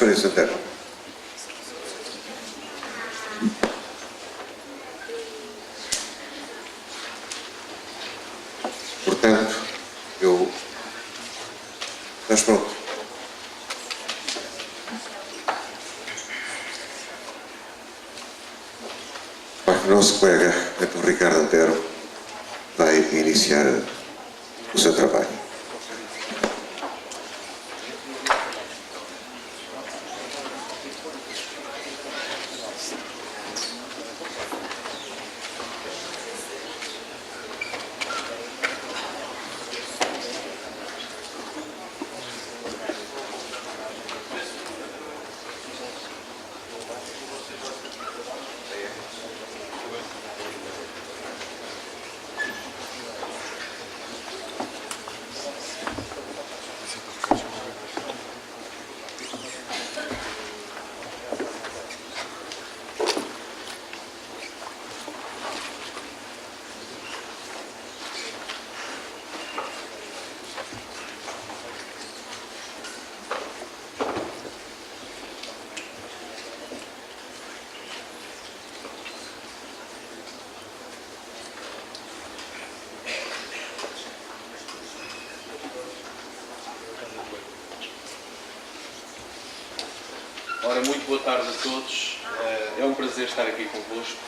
Maria Santana. Portanto, estás pronto? O nosso colega, o Ricardo Antero, vai iniciar o seu trabalho. Ora, muito boa tarde a todos. É um prazer estar aqui convosco.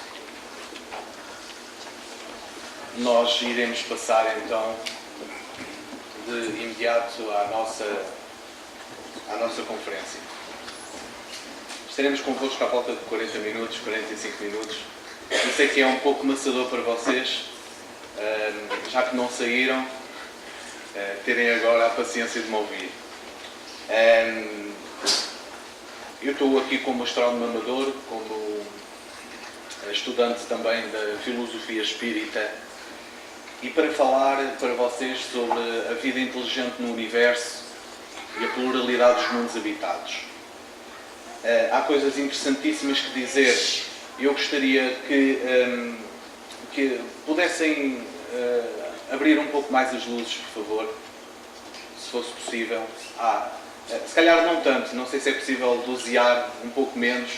Nós iremos passar então de imediato à nossa conferência. Estaremos convosco à volta de 40 minutos, 45 minutos. Eu sei que é um pouco maçador para vocês, já que não saíram, terem agora a paciência de me ouvir. Eu estou aqui como astrónomo amador, como estudante também da filosofia espírita, e para falar para vocês sobre a vida inteligente no universo e a pluralidade dos mundos habitados. Há coisas interessantíssimas que dizer. Eu gostaria que pudessem abrir um pouco mais as luzes, por favor, se fosse possível. Se calhar não tanto, não sei se é possível dosear um pouco menos.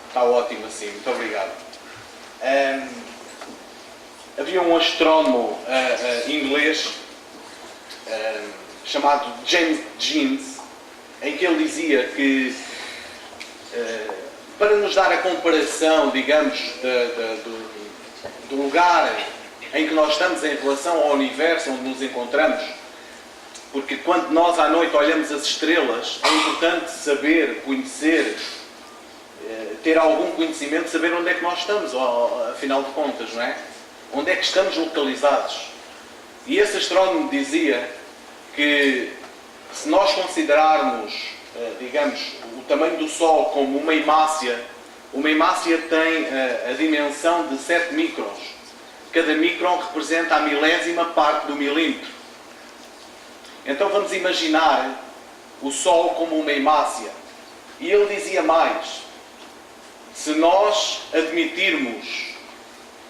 Está ótimo assim, muito obrigado. Havia um astrónomo inglês chamado James Jeans, em que ele dizia que, para nos dar a comparação, digamos, do lugar em que nós estamos em relação ao universo onde nos encontramos, porque quando nós à noite olhamos as estrelas, é importante saber, conhecer, ter algum conhecimento, saber onde é que nós estamos, afinal de contas, não é? Onde é que estamos localizados. E esse astrónomo dizia que se nós considerarmos, digamos, o tamanho do Sol como uma hemácia tem a dimensão de 7 microns. Cada micron representa a milésima parte do milímetro. Então vamos imaginar o Sol como uma hemácia. E ele dizia mais: se nós admitirmos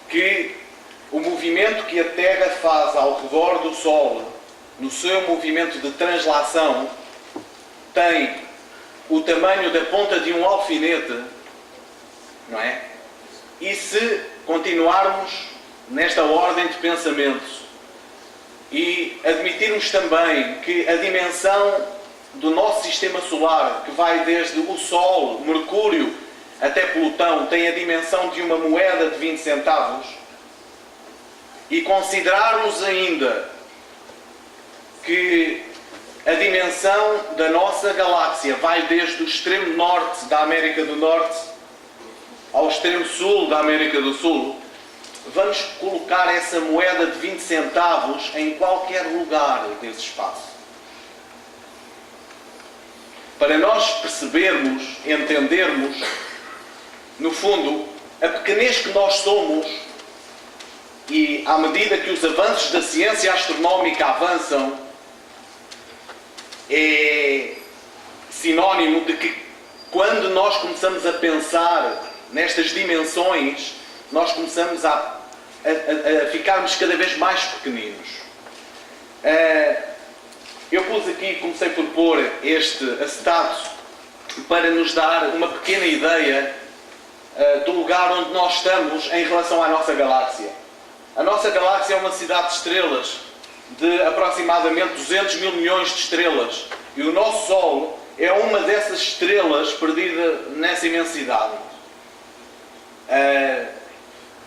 que o movimento que a Terra faz ao redor do Sol, no seu movimento de translação, tem o tamanho da ponta de um alfinete, não é? E se continuarmos nesta ordem de pensamento e admitirmos também que a dimensão do nosso sistema solar, que vai desde o Sol, Mercúrio, até Plutão, tem a dimensão de uma moeda de 20 centavos, e considerarmos ainda que a dimensão da nossa galáxia vai desde o extremo norte da América do Norte ao extremo sul da América do Sul, vamos colocar essa moeda de 20 centavos em qualquer lugar desse espaço. Para nós percebermos, entendermos, no fundo, a pequenez que nós somos, e à medida que os avanços da ciência astronómica avançam, é sinónimo de que quando nós começamos a pensar nestas dimensões, nós começamos a ficarmos cada vez mais pequeninos. Eu pus aqui, comecei por pôr este acetato para nos dar uma pequena ideia do lugar onde nós estamos em relação à nossa galáxia. A nossa galáxia é uma cidade de estrelas, de aproximadamente 200 mil milhões de estrelas. E o nosso Sol é uma dessas estrelas perdida nessa imensidade.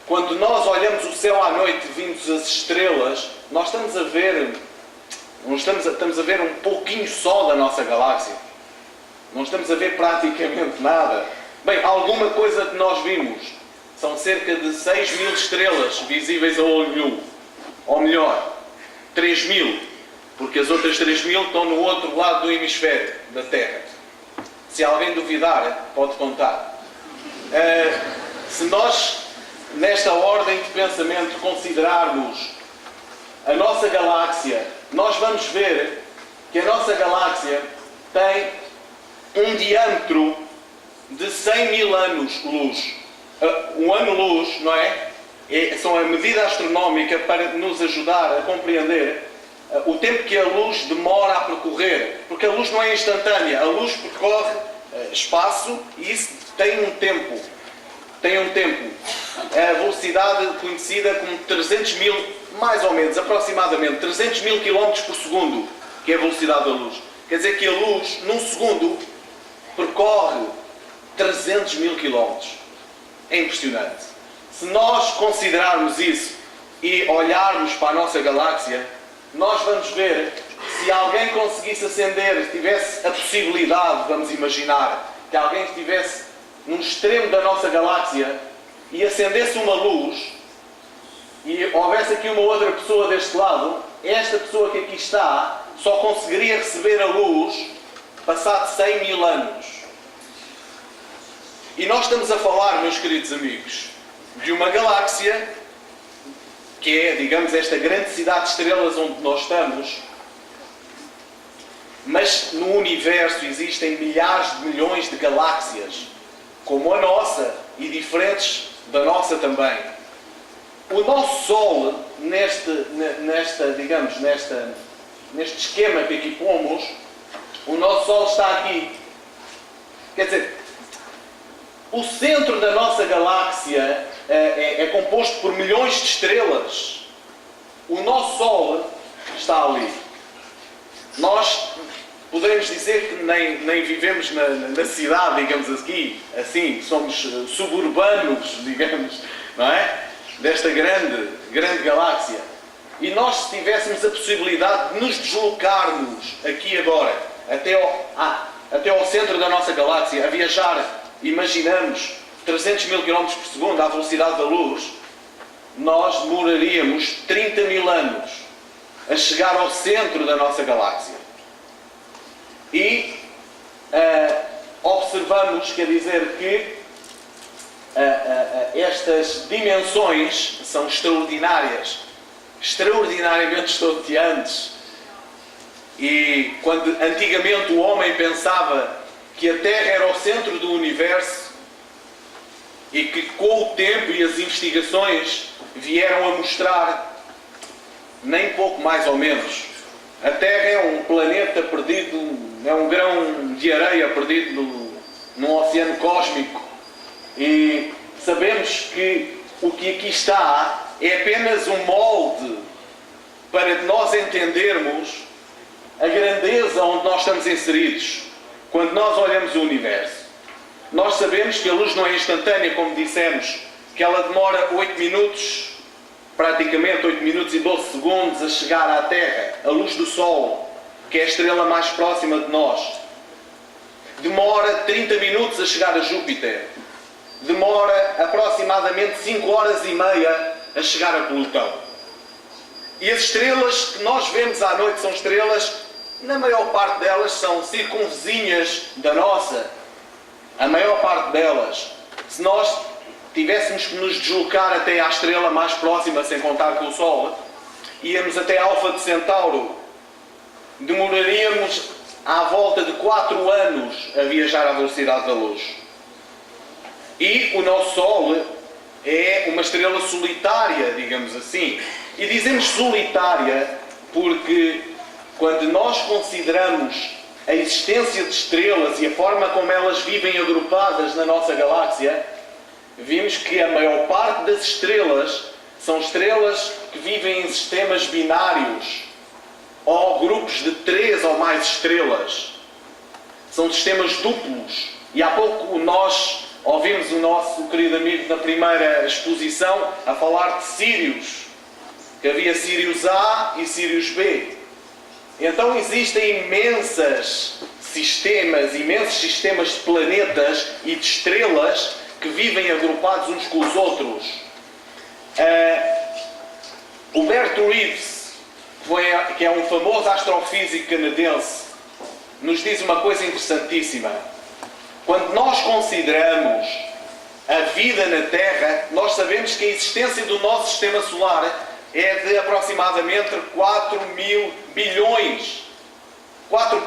Quando nós olhamos o céu à noite e vimos as estrelas, nós estamos a ver um pouquinho só da nossa galáxia. Não estamos a ver praticamente nada. Bem, alguma coisa que nós vimos. São cerca de 6 mil estrelas visíveis a olho nu. Ou melhor, 3 mil. Porque as outras 3 mil estão no outro lado do hemisfério da Terra. Se alguém duvidar, pode contar. Se nós, nesta ordem de pensamento, considerarmos a nossa galáxia, nós vamos ver que a nossa galáxia tem um diâmetro de 100 mil anos-luz. Um ano-luz, não é? São a medida astronómica para nos ajudar a compreender o tempo que a luz demora a percorrer. Porque a luz não é instantânea. A luz percorre espaço e isso tem um tempo. A velocidade conhecida como 300 mil, mais ou menos, aproximadamente 300 mil km por segundo, que é a velocidade da luz. Quer dizer que a luz, num segundo, percorre 300 mil km. É impressionante. Se nós considerarmos isso e olharmos para a nossa galáxia, nós vamos ver, se alguém conseguisse acender, tivesse a possibilidade, vamos imaginar, que alguém estivesse num extremo da nossa galáxia e acendesse uma luz e houvesse aqui uma outra pessoa deste lado, esta pessoa que aqui está só conseguiria receber a luz passado 100 mil anos. E nós estamos a falar, meus queridos amigos, de uma galáxia que é, digamos, esta grande cidade de estrelas onde nós estamos, mas no universo existem milhares de milhões de galáxias, como a nossa e diferentes da nossa também. O nosso Sol, neste esquema que aqui pomos, o nosso Sol está aqui. Quer dizer, o centro da nossa galáxia é composto por milhões de estrelas. O nosso Sol está ali. Nós podemos dizer que nem vivemos na cidade, digamos assim, somos suburbanos, digamos, não é? Desta grande galáxia. E nós, se tivéssemos a possibilidade de nos deslocarmos aqui agora, até ao centro da nossa galáxia, a viajar, imaginamos, 300 mil km por segundo, à velocidade da luz, nós demoraríamos 30 mil anos a chegar ao centro da nossa galáxia. E observamos, quer dizer, que estas dimensões são extraordinárias, extraordinariamente estonteantes. E quando antigamente o homem pensava que a Terra era o centro do universo e que com o tempo e as investigações vieram a mostrar nem pouco mais ou menos. A Terra é um planeta perdido, é um grão de areia perdido num oceano cósmico. E sabemos que o que aqui está é apenas um molde para nós entendermos a grandeza onde nós estamos inseridos. Quando nós olhamos o universo, nós sabemos que a luz não é instantânea, como dissemos, que ela demora 8 minutos, praticamente 8 minutos e 12 segundos a chegar à Terra. A luz do Sol, que é a estrela mais próxima de nós, demora 30 minutos a chegar a Júpiter. Demora aproximadamente 5 horas e meia a chegar a Plutão. E as estrelas que nós vemos à noite são estrelas, na maior parte delas, são circunvizinhas da nossa. A maior parte delas. Se nós tivéssemos que nos deslocar até à estrela mais próxima, sem contar com o Sol, íamos até Alfa de Centauro. Demoraríamos à volta de 4 anos a viajar à velocidade da luz. E o nosso Sol é uma estrela solitária, digamos assim. E dizemos solitária porque quando nós consideramos a existência de estrelas e a forma como elas vivem agrupadas na nossa galáxia, vimos que a maior parte das estrelas são estrelas que vivem em sistemas binários ou grupos de 3 ou mais estrelas. São sistemas duplos. E há pouco nós ouvimos o nosso querido amigo na primeira exposição a falar de Sírios, que havia Sírios A e Sírios B. Então existem imensos sistemas de planetas e de estrelas que vivem agrupados uns com os outros. O Bert Reeves, que é um famoso astrofísico canadense, nos diz uma coisa interessantíssima. Quando nós consideramos a vida na Terra, nós sabemos que a existência do nosso sistema solar é de aproximadamente 4 mil bilhões. 4 a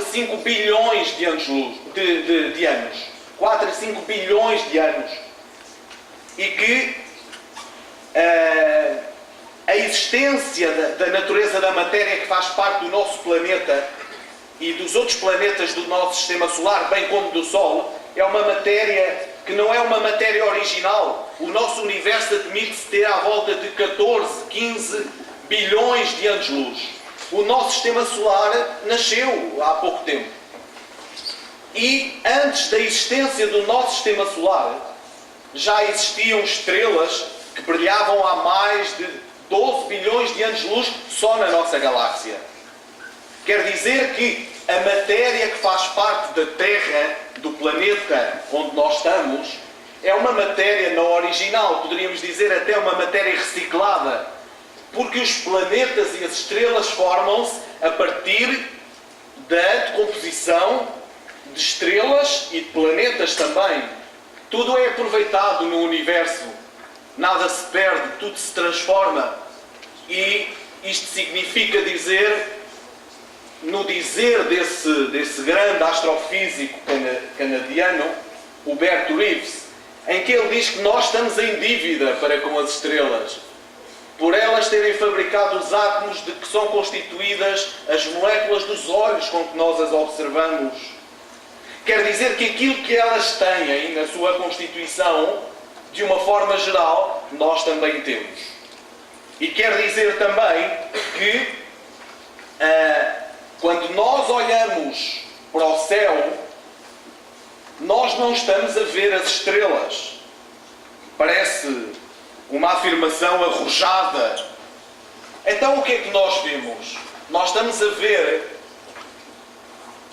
5 bilhões de anos-luz, de anos. 4 a 5 bilhões de anos. E que a existência da natureza da matéria que faz parte do nosso planeta e dos outros planetas do nosso sistema solar, bem como do Sol, é uma matéria que não é uma matéria original. O nosso universo admite-se ter à volta de 14, 15 bilhões de anos-luz. O nosso sistema solar nasceu há pouco tempo. E antes da existência do nosso sistema solar, já existiam estrelas que brilhavam há mais de 12 bilhões de anos-luz só na nossa galáxia. Quer dizer que a matéria que faz parte da Terra, do planeta onde nós estamos, é uma matéria não original, poderíamos dizer até uma matéria reciclada, porque os planetas e as estrelas formam-se a partir da decomposição de estrelas e de planetas também. Tudo é aproveitado no universo, nada se perde, tudo se transforma. E isto significa dizer, no dizer desse grande astrofísico canadiano, o Bert Reeves, em que ele diz que nós estamos em dívida para com as estrelas, por elas terem fabricado os átomos de que são constituídas as moléculas dos olhos com que nós as observamos. Quer dizer que aquilo que elas têm na sua constituição, de uma forma geral, nós também temos. E quer dizer também que quando nós olhamos para o céu, nós não estamos a ver as estrelas. Parece uma afirmação arrojada. Então o que é que nós vemos? Nós estamos a ver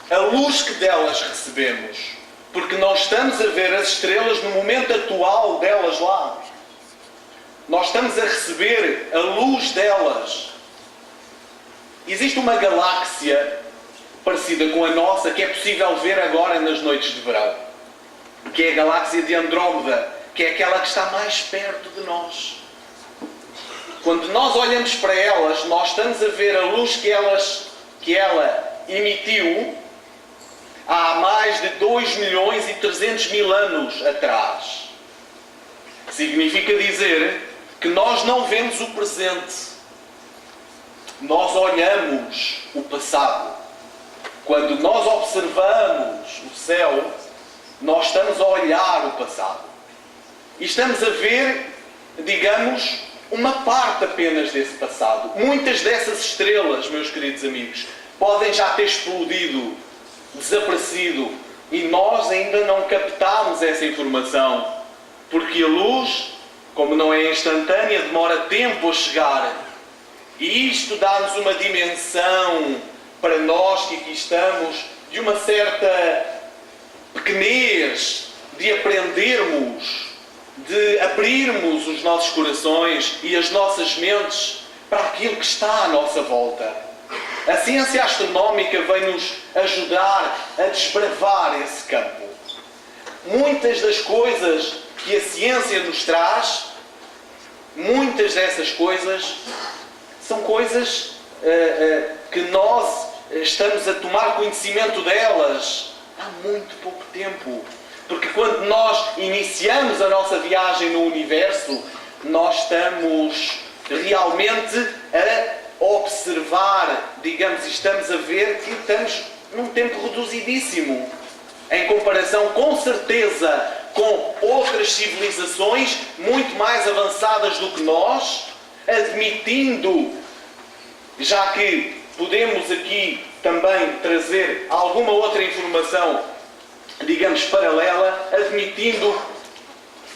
a luz que delas recebemos. Porque não estamos a ver as estrelas no momento atual delas lá. Nós estamos a receber a luz delas. Existe uma galáxia parecida com a nossa que é possível ver agora nas noites de verão, que é a galáxia de Andrómeda, que é aquela que está mais perto de nós. Quando nós olhamos para elas, nós estamos a ver a luz que ela emitiu há mais de 2.300.000 anos atrás. Significa dizer que nós não vemos o presente. Nós olhamos o passado. Quando nós observamos o céu, nós estamos a olhar o passado. E estamos a ver, digamos, uma parte apenas desse passado. Muitas dessas estrelas, meus queridos amigos, podem já ter explodido, desaparecido, e nós ainda não captámos essa informação. Porque a luz, como não é instantânea, demora tempo a chegar. E isto dá-nos uma dimensão, para nós que aqui estamos, de uma certa pequenez, de aprendermos, de abrirmos os nossos corações e as nossas mentes para aquilo que está à nossa volta. A ciência astronómica vem-nos ajudar a desbravar esse campo. Muitas das coisas que a ciência nos traz, muitas dessas coisas são coisas que nós estamos a tomar conhecimento delas há muito pouco tempo. Porque quando nós iniciamos a nossa viagem no universo, nós estamos realmente a observar observar, digamos, e estamos a ver que estamos num tempo reduzidíssimo, em comparação, com certeza, com outras civilizações muito mais avançadas do que nós, admitindo, já que podemos aqui também trazer alguma outra informação, digamos, paralela, admitindo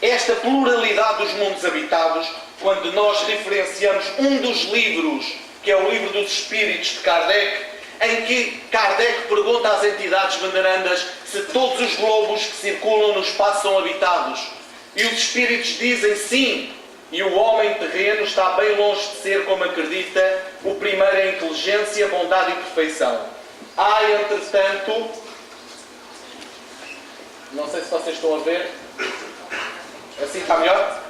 esta pluralidade dos mundos habitados, quando nós referenciamos um dos livros, que é o Livro dos Espíritos de Kardec, em que Kardec pergunta às entidades venerandas se todos os globos que circulam no espaço são habitados. E os espíritos dizem sim, e o homem terreno está bem longe de ser, como acredita, o primeiro em inteligência, bondade e perfeição. Há, entretanto, não sei se vocês estão a ver, assim está melhor?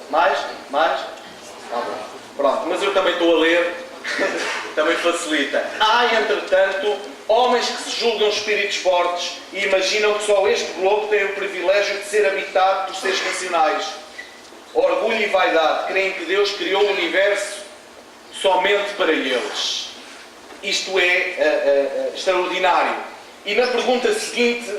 Mais? Mais? Tá bom. Pronto, mas eu também estou a ler, também facilita. Há, entretanto, homens que se julgam espíritos fortes e imaginam que só este globo tem o privilégio de ser habitado por seres racionais. Orgulho e vaidade, creem que Deus criou o universo somente para eles. Isto é extraordinário. E na pergunta seguinte,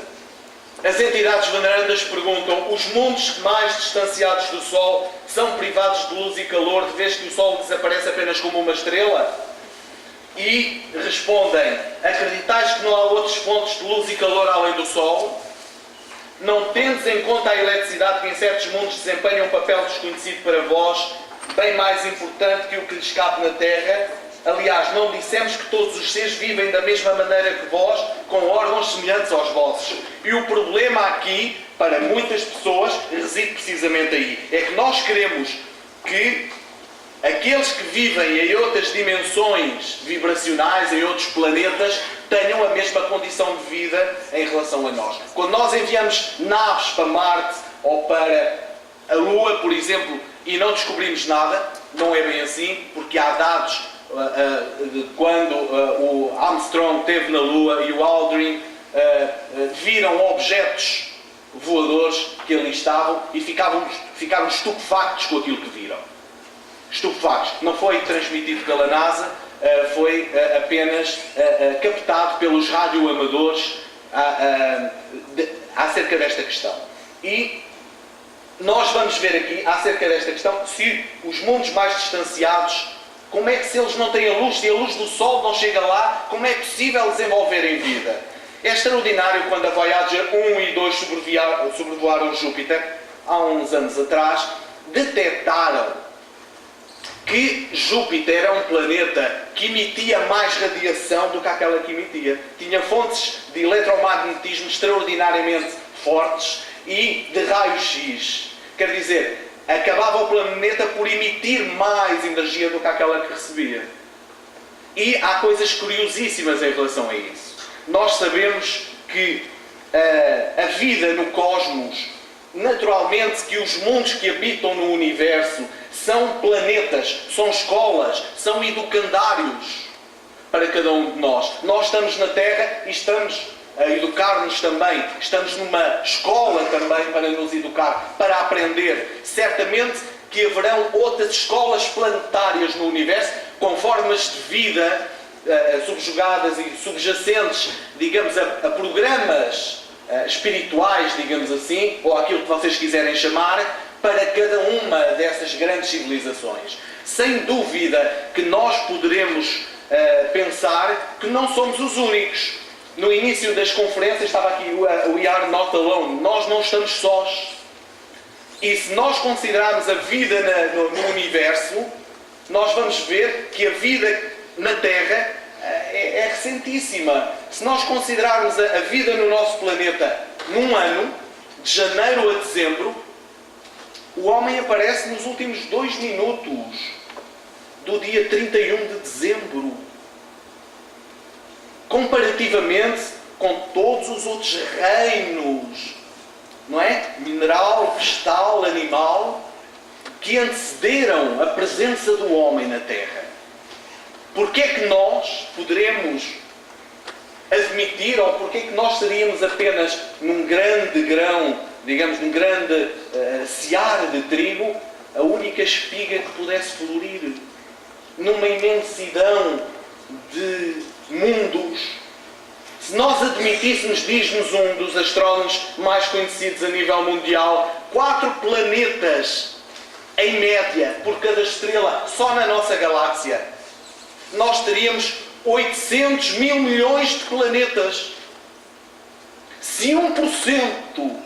as entidades venerandas perguntam: os mundos mais distanciados do Sol são privados de luz e calor, de vez que o Sol desaparece apenas como uma estrela? E respondem: acreditais que não há outros fontes de luz e calor além do Sol? Não tendes em conta a eletricidade que em certos mundos desempenha um papel desconhecido para vós, bem mais importante que o que lhes cabe na Terra? Aliás, não dissemos que todos os seres vivem da mesma maneira que vós, com órgãos semelhantes aos vossos. E o problema aqui, para muitas pessoas, reside precisamente aí. É que nós queremos que aqueles que vivem em outras dimensões vibracionais, em outros planetas, tenham a mesma condição de vida em relação a nós. Quando nós enviamos naves para Marte ou para a Lua, por exemplo, e não descobrimos nada, não é bem assim, porque há dados de quando o Armstrong esteve na Lua e o Aldrin viram objetos voadores que ali estavam e ficaram estupefactos com aquilo que viram. Estupefactos. Não foi transmitido pela NASA, foi apenas captado pelos radioamadores acerca desta questão. E nós vamos ver aqui, acerca desta questão, se os mundos mais distanciados, como é que, se eles não têm a luz, se a luz do Sol não chega lá, como é possível desenvolverem vida? É extraordinário quando a Voyager 1 e 2 sobrevoaram Júpiter, há uns anos atrás, detectaram que Júpiter era um planeta que emitia mais radiação do que aquela que emitia. Tinha fontes de eletromagnetismo extraordinariamente fortes e de raio-x. Quer dizer, acabava o planeta por emitir mais energia do que aquela que recebia. E há coisas curiosíssimas em relação a isso. Nós sabemos que a vida no cosmos, naturalmente que os mundos que habitam no universo são planetas, são escolas, são educandários para cada um de nós. Nós estamos na Terra e estamos a educar-nos também. Estamos numa escola também para nos educar, para aprender. Certamente que haverão outras escolas planetárias no universo, com formas de vida subjugadas e subjacentes, digamos, a programas espirituais, digamos assim, ou aquilo que vocês quiserem chamar, para cada uma dessas grandes civilizações. Sem dúvida que nós poderemos pensar que não somos os únicos. No início das conferências estava aqui o We Are Not Alone. Nós não estamos sós. E se nós considerarmos a vida no universo, nós vamos ver que a vida na Terra é recentíssima. Se nós considerarmos a vida no nosso planeta num ano, de janeiro a dezembro, o homem aparece nos últimos 2 minutos do dia 31 de dezembro. Comparativamente com todos os outros reinos, não é? Mineral, vegetal, animal, que antecederam a presença do homem na Terra. Porquê é que nós poderemos admitir, ou porquê é que nós seríamos apenas num grande grão, digamos, num grande seara de trigo, a única espiga que pudesse florir? numa imensidão de mundos, se nós admitíssemos, diz-nos um dos astrónomos mais conhecidos a nível mundial, 4 planetas em média por cada estrela só na nossa galáxia, nós teríamos 800 mil milhões de planetas. Se 1%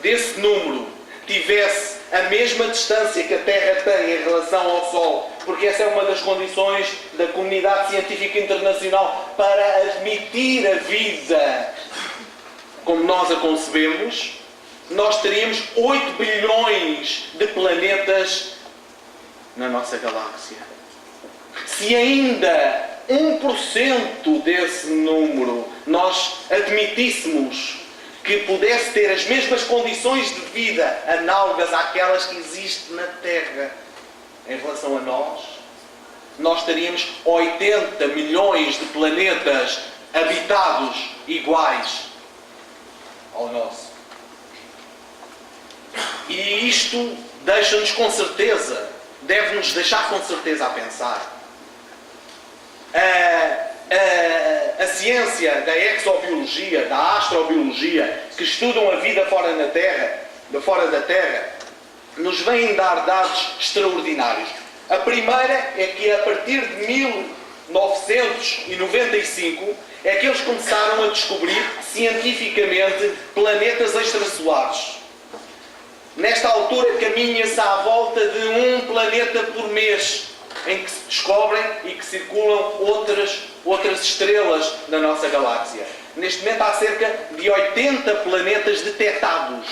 desse número tivesse a mesma distância que a Terra tem em relação ao Sol, porque essa é uma das condições da comunidade científica internacional para admitir a vida como nós a concebemos, nós teríamos 8 bilhões de planetas na nossa galáxia. Se ainda 1% desse número nós admitíssemos que pudesse ter as mesmas condições de vida análogas àquelas que existem na Terra em relação a nós teríamos 80 milhões de planetas habitados iguais ao nosso. E isto deixa-nos com certeza, deve-nos deixar com certeza a pensar. A ciência da exobiologia, da astrobiologia, que estudam a vida fora da Terra, nos vêm dar dados extraordinários. A primeira é que a partir de 1995 é que eles começaram a descobrir cientificamente planetas extrasolares. Nesta altura caminha-se à volta de um planeta por mês em que se descobrem e que circulam outras estrelas na nossa galáxia. Neste momento há cerca de 80 planetas detectados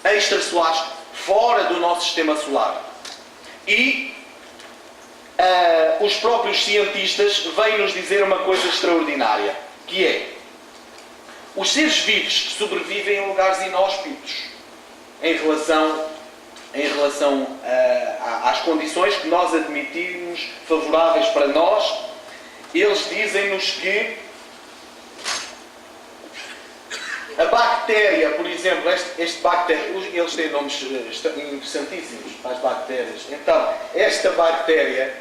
extrasolares fora do nosso sistema solar. E os próprios cientistas vêm-nos dizer uma coisa extraordinária, que é: os seres vivos sobrevivem em lugares inóspitos em relação às condições que nós admitimos favoráveis para nós. Eles dizem-nos que a bactéria, por exemplo, este bactéria, eles têm nomes interessantíssimos para as bactérias. Então, esta bactéria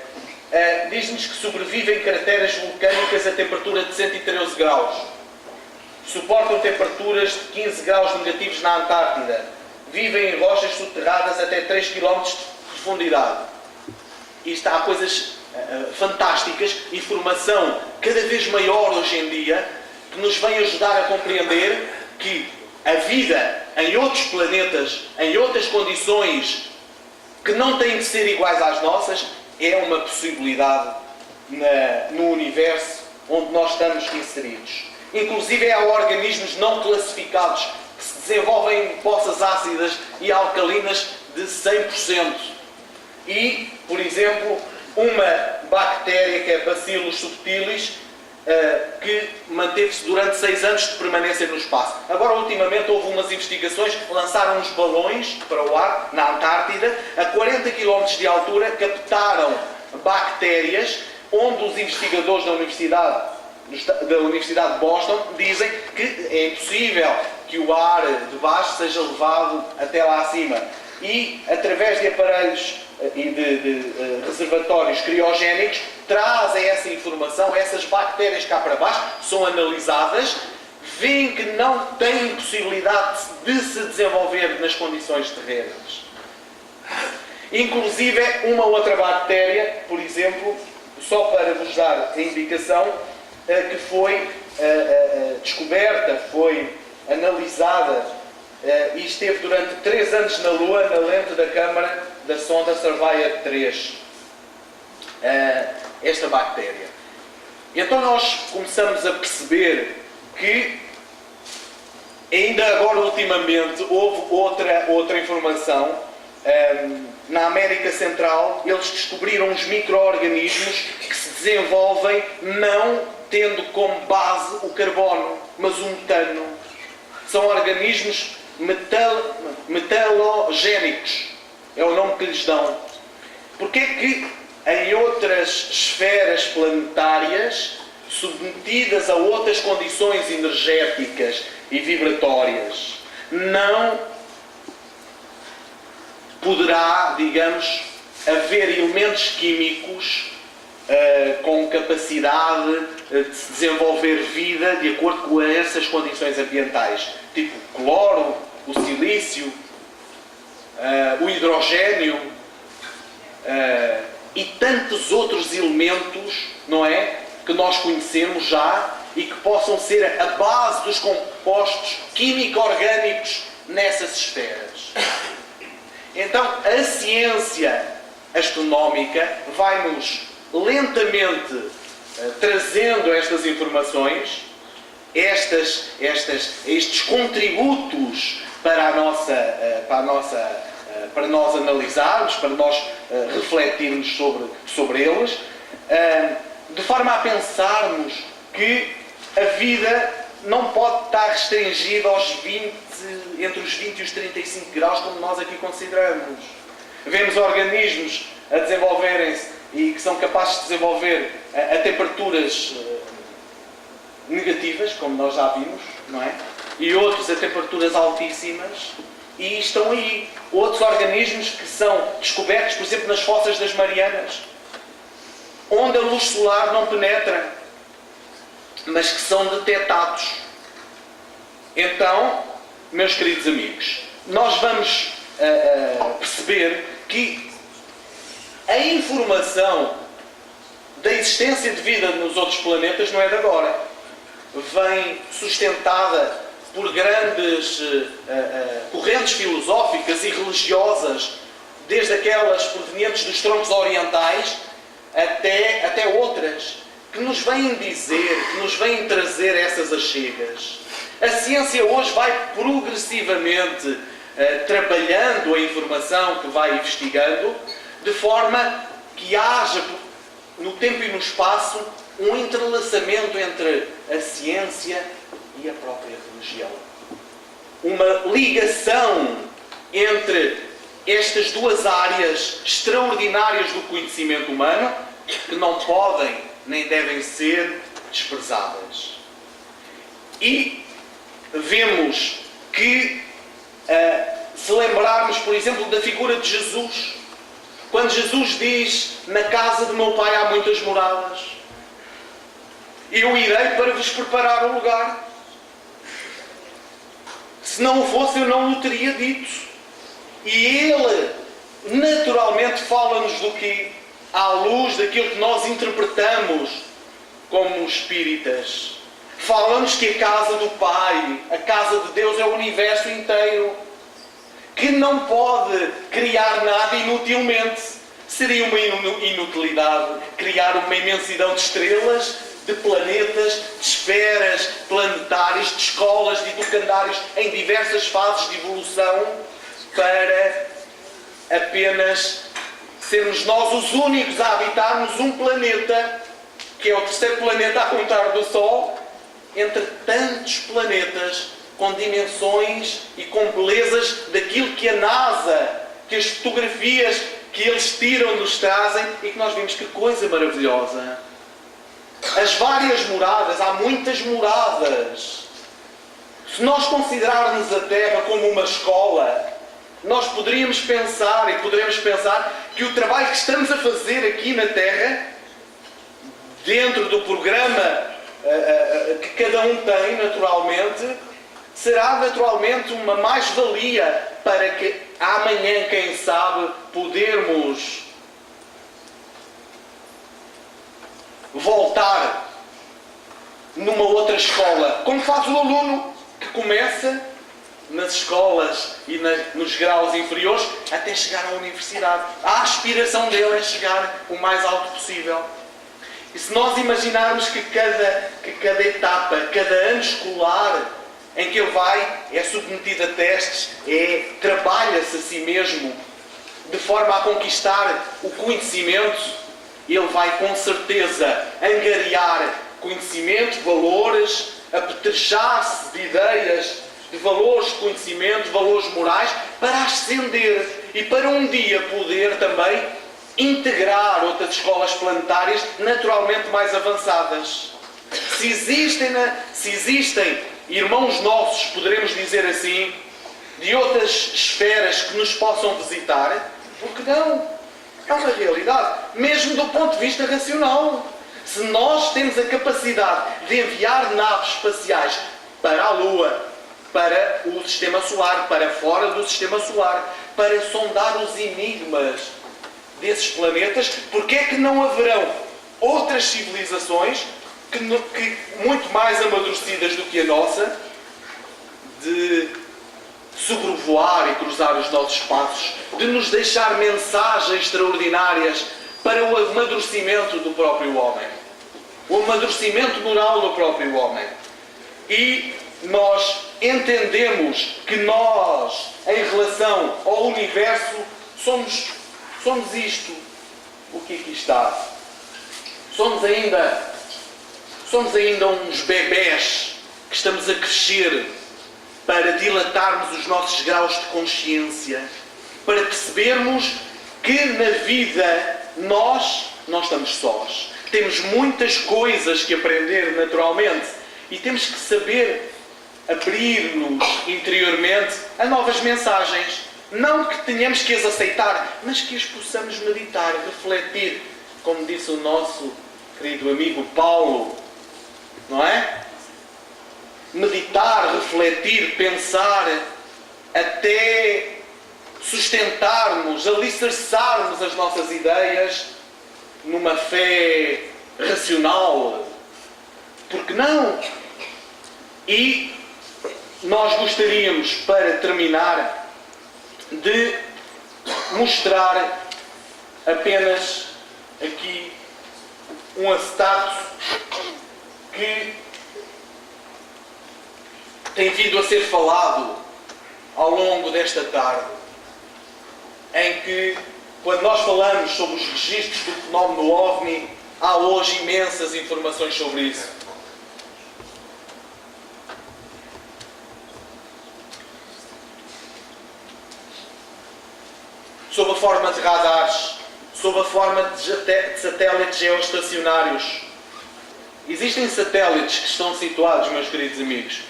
diz-nos que sobrevive em crateras vulcânicas a temperatura de 113 graus. Suportam temperaturas de 15 graus negativos na Antártida. Vivem em rochas soterradas até 3 km de profundidade. Isto há coisas fantásticas, informação cada vez maior hoje em dia, que nos vem ajudar a compreender que a vida em outros planetas, em outras condições que não têm que ser iguais às nossas, é uma possibilidade no universo onde nós estamos inseridos. Inclusive há organismos não classificados que se desenvolvem em poças ácidas e alcalinas de 100%. E, por exemplo, uma bactéria que é Bacillus subtilis, que manteve-se durante 6 anos de permanência no espaço. Agora, ultimamente, houve umas investigações, lançaram uns balões para o ar, na Antártida, a 40 km de altura, captaram bactérias, onde os investigadores da Universidade de Boston dizem que é impossível que o ar de baixo seja levado até lá acima. E, através de aparelhos e de reservatórios criogénicos, trazem essa informação, essas bactérias cá para baixo, são analisadas, veem que não têm possibilidade de se desenvolver nas condições terrenas. Inclusive, uma outra bactéria, por exemplo, só para vos dar a indicação, que foi descoberta, foi analisada e esteve durante 3 anos na Lua, na lente da câmara da sonda Surveyor 3. Esta bactéria. Então nós começamos a perceber que, ainda agora ultimamente, houve outra informação. Na América Central, eles descobriram uns micro-organismos que se desenvolvem não tendo como base o carbono, mas o metano. São organismos metalogénicos, é o nome que lhes dão. Porquê que em outras esferas planetárias, submetidas a outras condições energéticas e vibratórias, não poderá, digamos, haver elementos químicos com capacidade de se desenvolver vida de acordo com essas condições ambientais, tipo o cloro, o silício, o hidrogênio e tantos outros elementos, não é, que nós conhecemos já e que possam ser a base dos compostos químico-orgânicos nessas esferas. Então, a ciência astronómica vai-nos lentamente trazendo estas informações, estes contributos para nós analisarmos, para nós refletirmos sobre eles, de forma a pensarmos que a vida não pode estar restringida entre os 20 e os 35 graus, como nós aqui consideramos. Vemos organismos a desenvolverem-se e que são capazes de desenvolver a temperaturas negativas, como nós já vimos, não é? E outros a temperaturas altíssimas, e estão aí outros organismos que são descobertos, por exemplo, nas fossas das Marianas, onde a luz solar não penetra, mas que são detectados. Então, meus queridos amigos, nós vamos perceber que a informação da existência de vida nos outros planetas não é de agora. Vem sustentada por grandes correntes filosóficas e religiosas, desde aquelas provenientes dos troncos orientais até outras, que nos vêm dizer, que nos vêm trazer essas achegas. A ciência hoje vai progressivamente trabalhando a informação que vai investigando, de forma que haja, no tempo e no espaço, um entrelaçamento entre a ciência e a própria religião. Uma ligação entre estas duas áreas extraordinárias do conhecimento humano, que não podem nem devem ser desprezadas. E vemos que, se lembrarmos, por exemplo, da figura de Jesus, quando Jesus diz: na casa de meu Pai há muitas moradas, eu irei para vos preparar um lugar. Se não o fosse, eu não o teria dito. E Ele, naturalmente, fala-nos do que? À luz daquilo que nós interpretamos como espíritas. Fala-nos que a casa do Pai, a casa de Deus, é o universo inteiro, que não pode criar nada inutilmente. Seria uma inutilidade criar uma imensidão de estrelas, de planetas, de esferas planetárias, de escolas, de educandários em diversas fases de evolução, para apenas sermos nós os únicos a habitarmos um planeta, que é o terceiro planeta a contar do Sol, entre tantos planetas com dimensões e com belezas daquilo que a NASA, que as fotografias que eles tiram nos trazem, e que nós vimos que coisa maravilhosa. As várias moradas, há muitas moradas. Se nós considerarmos a Terra como uma escola, nós poderíamos pensar, e poderemos pensar, que o trabalho que estamos a fazer aqui na Terra, dentro do programa que cada um tem, naturalmente, será naturalmente uma mais-valia para que amanhã, quem sabe, podermos voltar numa outra escola, como faz o aluno que começa nas escolas e nos graus inferiores até chegar à universidade. A aspiração dele é chegar o mais alto possível. E se nós imaginarmos que cada etapa, cada ano escolar em que ele vai, é submetido a testes, trabalha-se a si mesmo de forma a conquistar o conhecimento, ele vai com certeza angariar conhecimento, valores, apetrechar-se de ideias, de valores de conhecimento, valores morais, para ascender e para um dia poder também integrar outras escolas planetárias naturalmente mais avançadas. Se existem irmãos nossos, poderemos dizer assim, de outras esferas que nos possam visitar, por que não? É uma realidade, mesmo do ponto de vista racional. Se nós temos a capacidade de enviar naves espaciais para a Lua, para o Sistema Solar, para fora do Sistema Solar, para sondar os enigmas desses planetas, porque é que não haverão outras civilizações que muito mais amadurecidas do que a nossa, de sobrevoar e cruzar os nossos passos, de nos deixar mensagens extraordinárias para o amadurecimento do próprio homem, o amadurecimento moral do próprio homem. E nós entendemos que nós, em relação ao universo, somos isto. O que aqui está? Somos ainda uns bebés que estamos a crescer para dilatarmos os nossos graus de consciência, para percebermos que na vida nós não estamos sós. Temos muitas coisas que aprender naturalmente e temos que saber abrir-nos interiormente a novas mensagens. Não que tenhamos que as aceitar, mas que as possamos meditar, refletir, como disse o nosso querido amigo Paulo, não é? Meditar, refletir, pensar, até sustentarmos, alicerçarmos as nossas ideias numa fé racional. Por que não? E nós gostaríamos, para terminar, de mostrar apenas aqui um acetato que tem vindo a ser falado ao longo desta tarde, em que, quando nós falamos sobre os registros do fenómeno OVNI, há hoje imensas informações sobre isso. Sob a forma de radares, sob a forma de satélites geoestacionários. Existem satélites que estão situados, meus queridos amigos,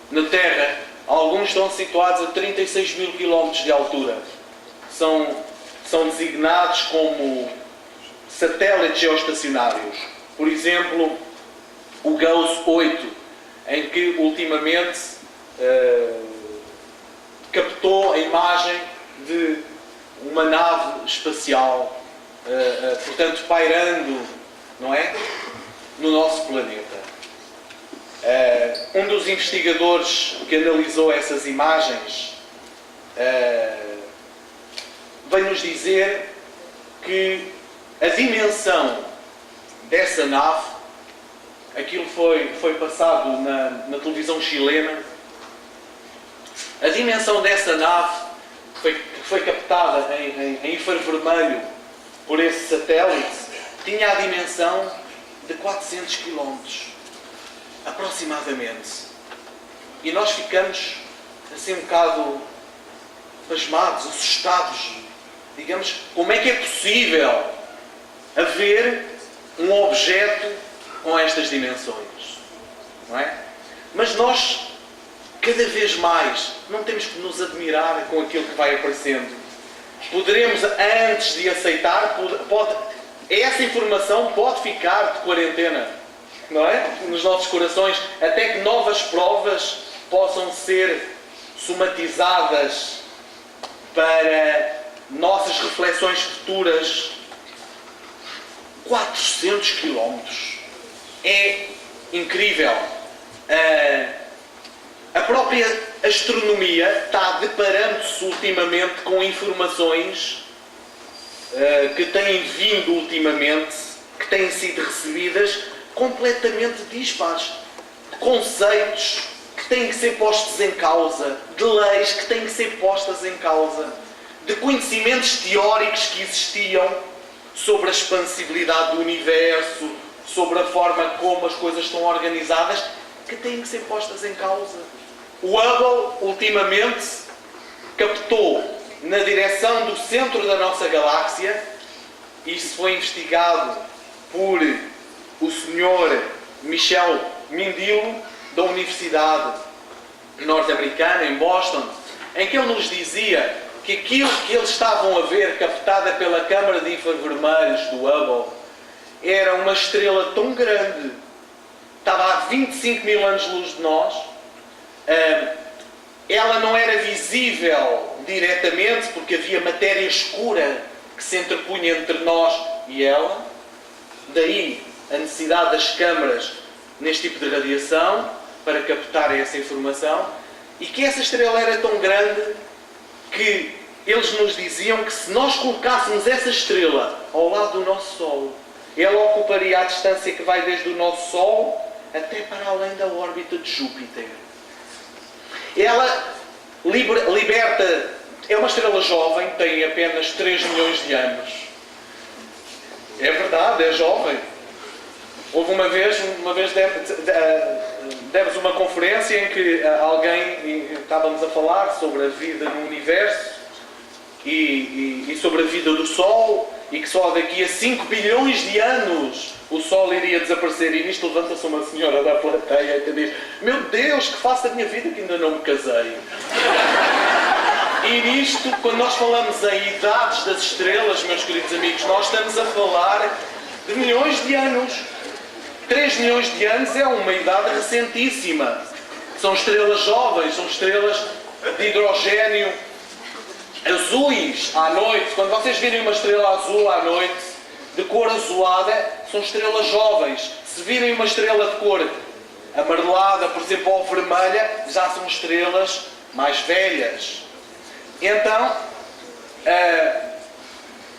na Terra. Alguns estão situados a 36 mil km de altura. São designados como satélites geoestacionários. Por exemplo, o GOES 8, em que ultimamente captou a imagem de uma nave espacial, portanto, pairando, não é? No nosso planeta. Um dos investigadores que analisou essas imagens veio-nos dizer que a dimensão dessa nave, aquilo foi passado na televisão chilena, a dimensão dessa nave foi captada em infravermelho por esse satélite, tinha a dimensão de 400 km, aproximadamente. E nós ficamos assim um bocado pasmados, assustados. Digamos, como é que é possível haver um objeto com estas dimensões? Não é? Mas nós, cada vez mais, não temos que nos admirar com aquilo que vai aparecendo. Poderemos, antes de aceitar, essa informação pode ficar de quarentena, não é? Nos nossos corações, até que novas provas possam ser somatizadas para nossas reflexões futuras. 400 km. É incrível. A própria astronomia está deparando-se ultimamente com informações que têm vindo ultimamente, que têm sido recebidas completamente dispares. Conceitos que têm que ser postos em causa, de leis que têm que ser postas em causa, de conhecimentos teóricos que existiam sobre a expansibilidade do universo, sobre a forma como as coisas estão organizadas, que têm que ser postas em causa. O Hubble, ultimamente, captou na direção do centro da nossa galáxia, isso foi investigado por o Sr. Michel Mindilo, da Universidade Norte-Americana, em Boston, em que ele nos dizia que aquilo que eles estavam a ver, captada pela câmara de infravermelhos do Hubble, era uma estrela tão grande, estava a 25 mil anos-luz de nós, ela não era visível diretamente, porque havia matéria escura que se interpunha entre nós e ela. Daí a necessidade das câmaras neste tipo de radiação, para captar essa informação, e que essa estrela era tão grande que eles nos diziam que se nós colocássemos essa estrela ao lado do nosso Sol, ela ocuparia a distância que vai desde o nosso Sol até para além da órbita de Júpiter. Ela liberta, é uma estrela jovem, tem apenas 3 milhões de anos. É verdade, é jovem. Houve uma vez demos uma conferência em que estávamos a falar sobre a vida no universo e sobre a vida do Sol, e que só daqui a 5 bilhões de anos o Sol iria desaparecer. E nisto levanta-se uma senhora da plateia que diz: meu Deus, que faço da minha vida que ainda não me casei. E nisto, quando nós falamos em idades das estrelas, meus queridos amigos, nós estamos a falar de milhões de anos. 3 milhões de anos é uma idade recentíssima. São estrelas jovens, são estrelas de hidrogênio azuis à noite. Quando vocês virem uma estrela azul à noite, de cor azulada, são estrelas jovens. Se virem uma estrela de cor amarelada, por exemplo, ou vermelha, já são estrelas mais velhas. Então,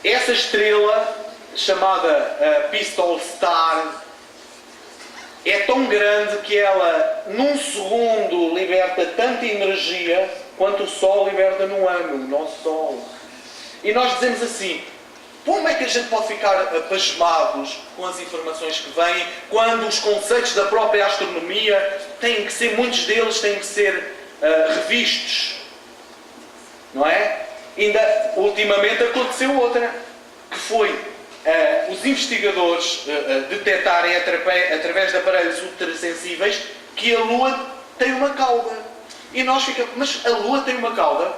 essa estrela, chamada Pistol Star, é tão grande que ela, num segundo, liberta tanta energia quanto o Sol liberta num ano, o nosso Sol. E nós dizemos assim: como é que a gente pode ficar pasmados com as informações que vêm, quando os conceitos da própria astronomia têm que ser, muitos deles têm que ser revistos? Não é? Ainda, ultimamente, aconteceu outra, que foi os investigadores detectarem através de aparelhos ultrassensíveis que a Lua tem uma cauda. E nós ficamos: mas a Lua tem uma cauda?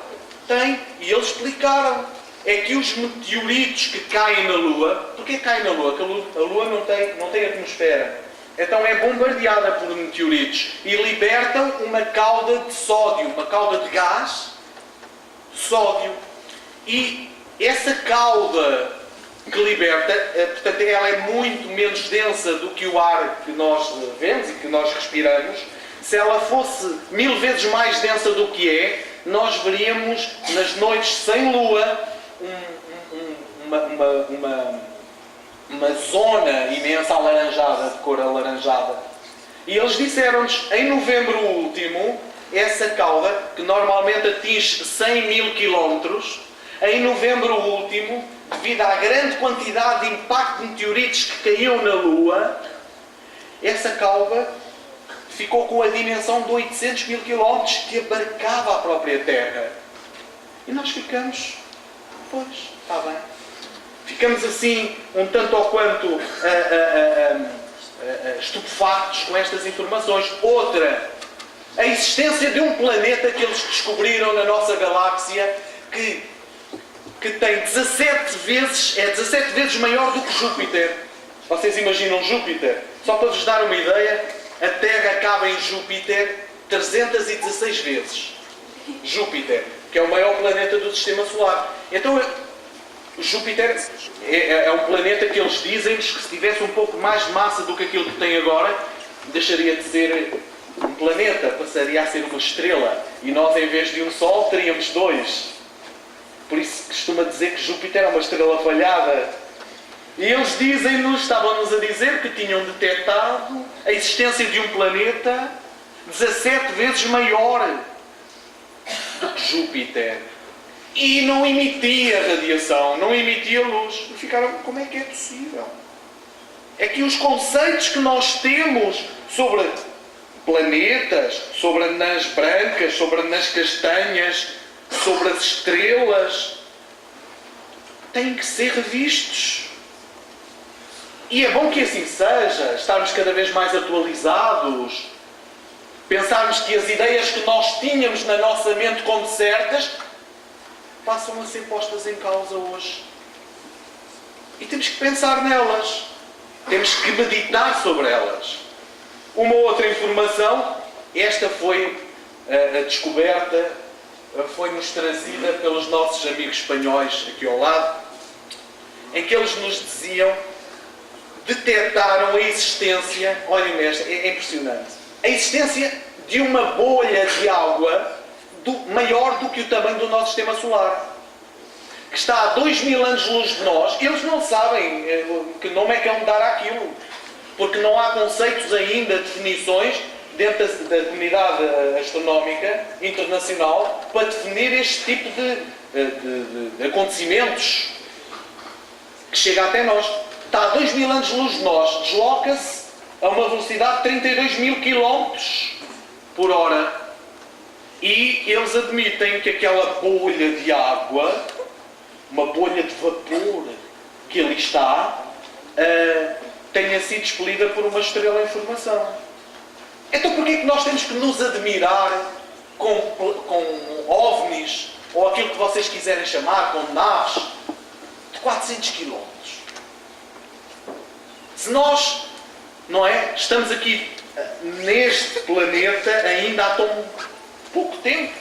Tem. E eles explicaram. É que os meteoritos que caem na Lua... Porquê caem na Lua? Porque a Lua não tem atmosfera. Então é bombardeada por meteoritos e libertam uma cauda de sódio, uma cauda de gás, sódio. E essa cauda que liberta, portanto, ela é muito menos densa do que o ar que nós vemos e que nós respiramos. Se ela fosse 1000 vezes mais densa do que é, nós veríamos nas noites sem lua uma zona imensa alaranjada, de cor alaranjada. E eles disseram-nos, em novembro último, essa cauda, que normalmente atinge 100 mil quilómetros, em novembro último, devido à grande quantidade de impacto de meteoritos que caíam na Lua, essa cauda ficou com a dimensão de 800 mil quilómetros, que abarcava a própria Terra. E nós ficamos: pois, está bem. Ficamos assim, um tanto ou quanto estupefactos com estas informações. Outra, a existência de um planeta que eles descobriram na nossa galáxia que tem 17 vezes maior do que Júpiter. Vocês imaginam Júpiter? Só para vos dar uma ideia, a Terra acaba em Júpiter 316 vezes. Júpiter, que é o maior planeta do Sistema Solar. Então, Júpiter é um planeta que eles dizem-nos que, se tivesse um pouco mais de massa do que aquilo que tem agora, deixaria de ser um planeta, passaria a ser uma estrela. E nós, em vez de um Sol, teríamos 2. Por isso costuma dizer que Júpiter é uma estrela falhada. E eles estavam-nos a dizer que tinham detectado a existência de um planeta 17 vezes maior do que Júpiter. E não emitia radiação, não emitia luz. E ficaram: como é que é possível? É que os conceitos que nós temos sobre planetas, sobre anãs brancas, sobre anãs castanhas, sobre as estrelas, têm que ser revistos. E é bom que assim seja, estarmos cada vez mais atualizados, pensarmos que as ideias que nós tínhamos na nossa mente como certas, passam a ser postas em causa hoje. E temos que pensar nelas. Temos que meditar sobre elas. Uma outra informação, esta foi a descoberta, foi-nos trazida pelos nossos amigos espanhóis aqui ao lado, em que eles nos diziam, detectaram a existência, olhem esta, é impressionante, a existência de uma bolha de água maior do que o tamanho do nosso sistema solar, que está a 2000 anos-luz de nós. Eles não sabem que nome é que vão dar àquilo, porque não há conceitos ainda, definições, dentro da comunidade astronómica internacional, para definir este tipo de acontecimentos que chega até nós. Está a 2000 anos-luz de nós, desloca-se a uma velocidade de 32 mil km por hora. E eles admitem que aquela bolha de água, uma bolha de vapor que ali está, tenha sido expelida por uma estrela em formação. Então porquê é que nós temos que nos admirar com ovnis, ou aquilo que vocês quiserem chamar, com naves, de 400 km? Se nós, não é, estamos aqui neste planeta ainda há tão pouco tempo.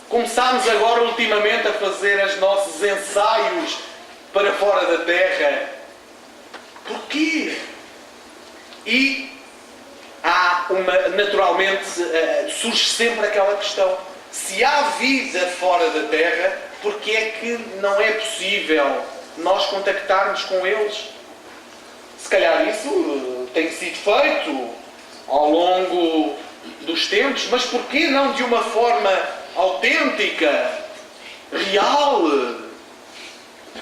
Começámos agora ultimamente a fazer os nossos ensaios para fora da Terra. Porquê? E naturalmente surge sempre aquela questão: se há vida fora da Terra, porque é que não é possível nós contactarmos com eles? Se calhar isso tem sido feito ao longo dos tempos, mas porquê não de uma forma autêntica, real?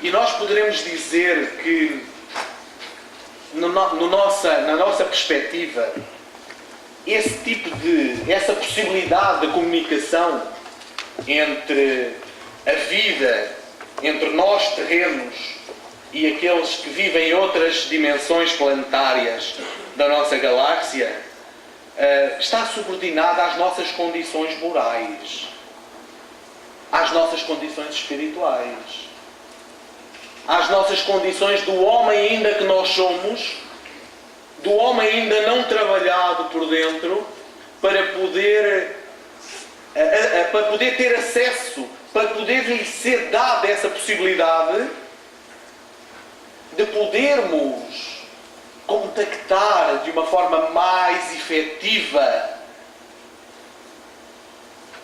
E nós poderemos dizer que na nossa perspectiva, essa possibilidade de comunicação entre a vida, entre nós terrenos e aqueles que vivem em outras dimensões planetárias da nossa galáxia, está subordinada às nossas condições morais, às nossas condições espirituais, às nossas condições do homem ainda que nós somos, do homem ainda não trabalhado por dentro, para poder ter acesso, para poder lhe ser dada essa possibilidade de podermos contactar de uma forma mais efetiva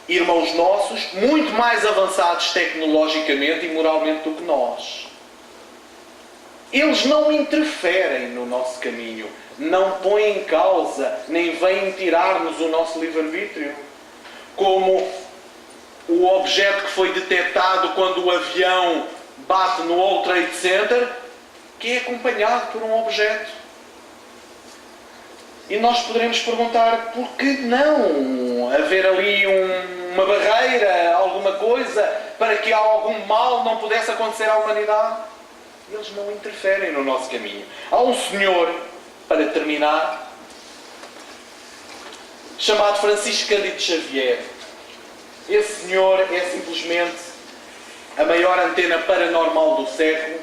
irmãos nossos, muito mais avançados tecnologicamente e moralmente do que nós. Eles não interferem no nosso caminho, não põem em causa, nem vêm tirar-nos o nosso livre-arbítrio. Como o objeto que foi detectado quando o avião bate no World Trade Center, que é acompanhado por um objeto. E nós poderemos perguntar, por que não haver ali uma barreira, alguma coisa, para que algum mal não pudesse acontecer à humanidade? Eles não interferem no nosso caminho. Há um senhor, para terminar, chamado Francisco Cândido Xavier. Esse senhor é simplesmente a maior antena paranormal do século.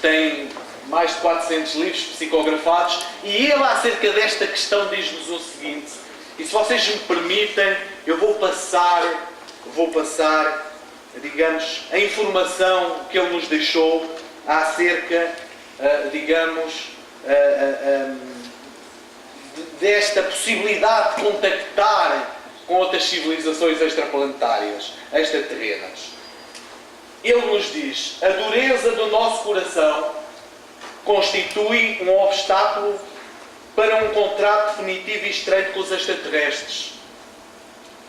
Tem mais de 400 livros psicografados, e ele, acerca desta questão, diz-nos o seguinte, e se vocês me permitem, eu vou passar, digamos, a informação que ele nos deixou acerca, desta possibilidade de contactar com outras civilizações extraplanetárias, extraterrenas. Ele nos diz: a dureza do nosso coração constitui um obstáculo para um contrato definitivo e estreito com os extraterrestres.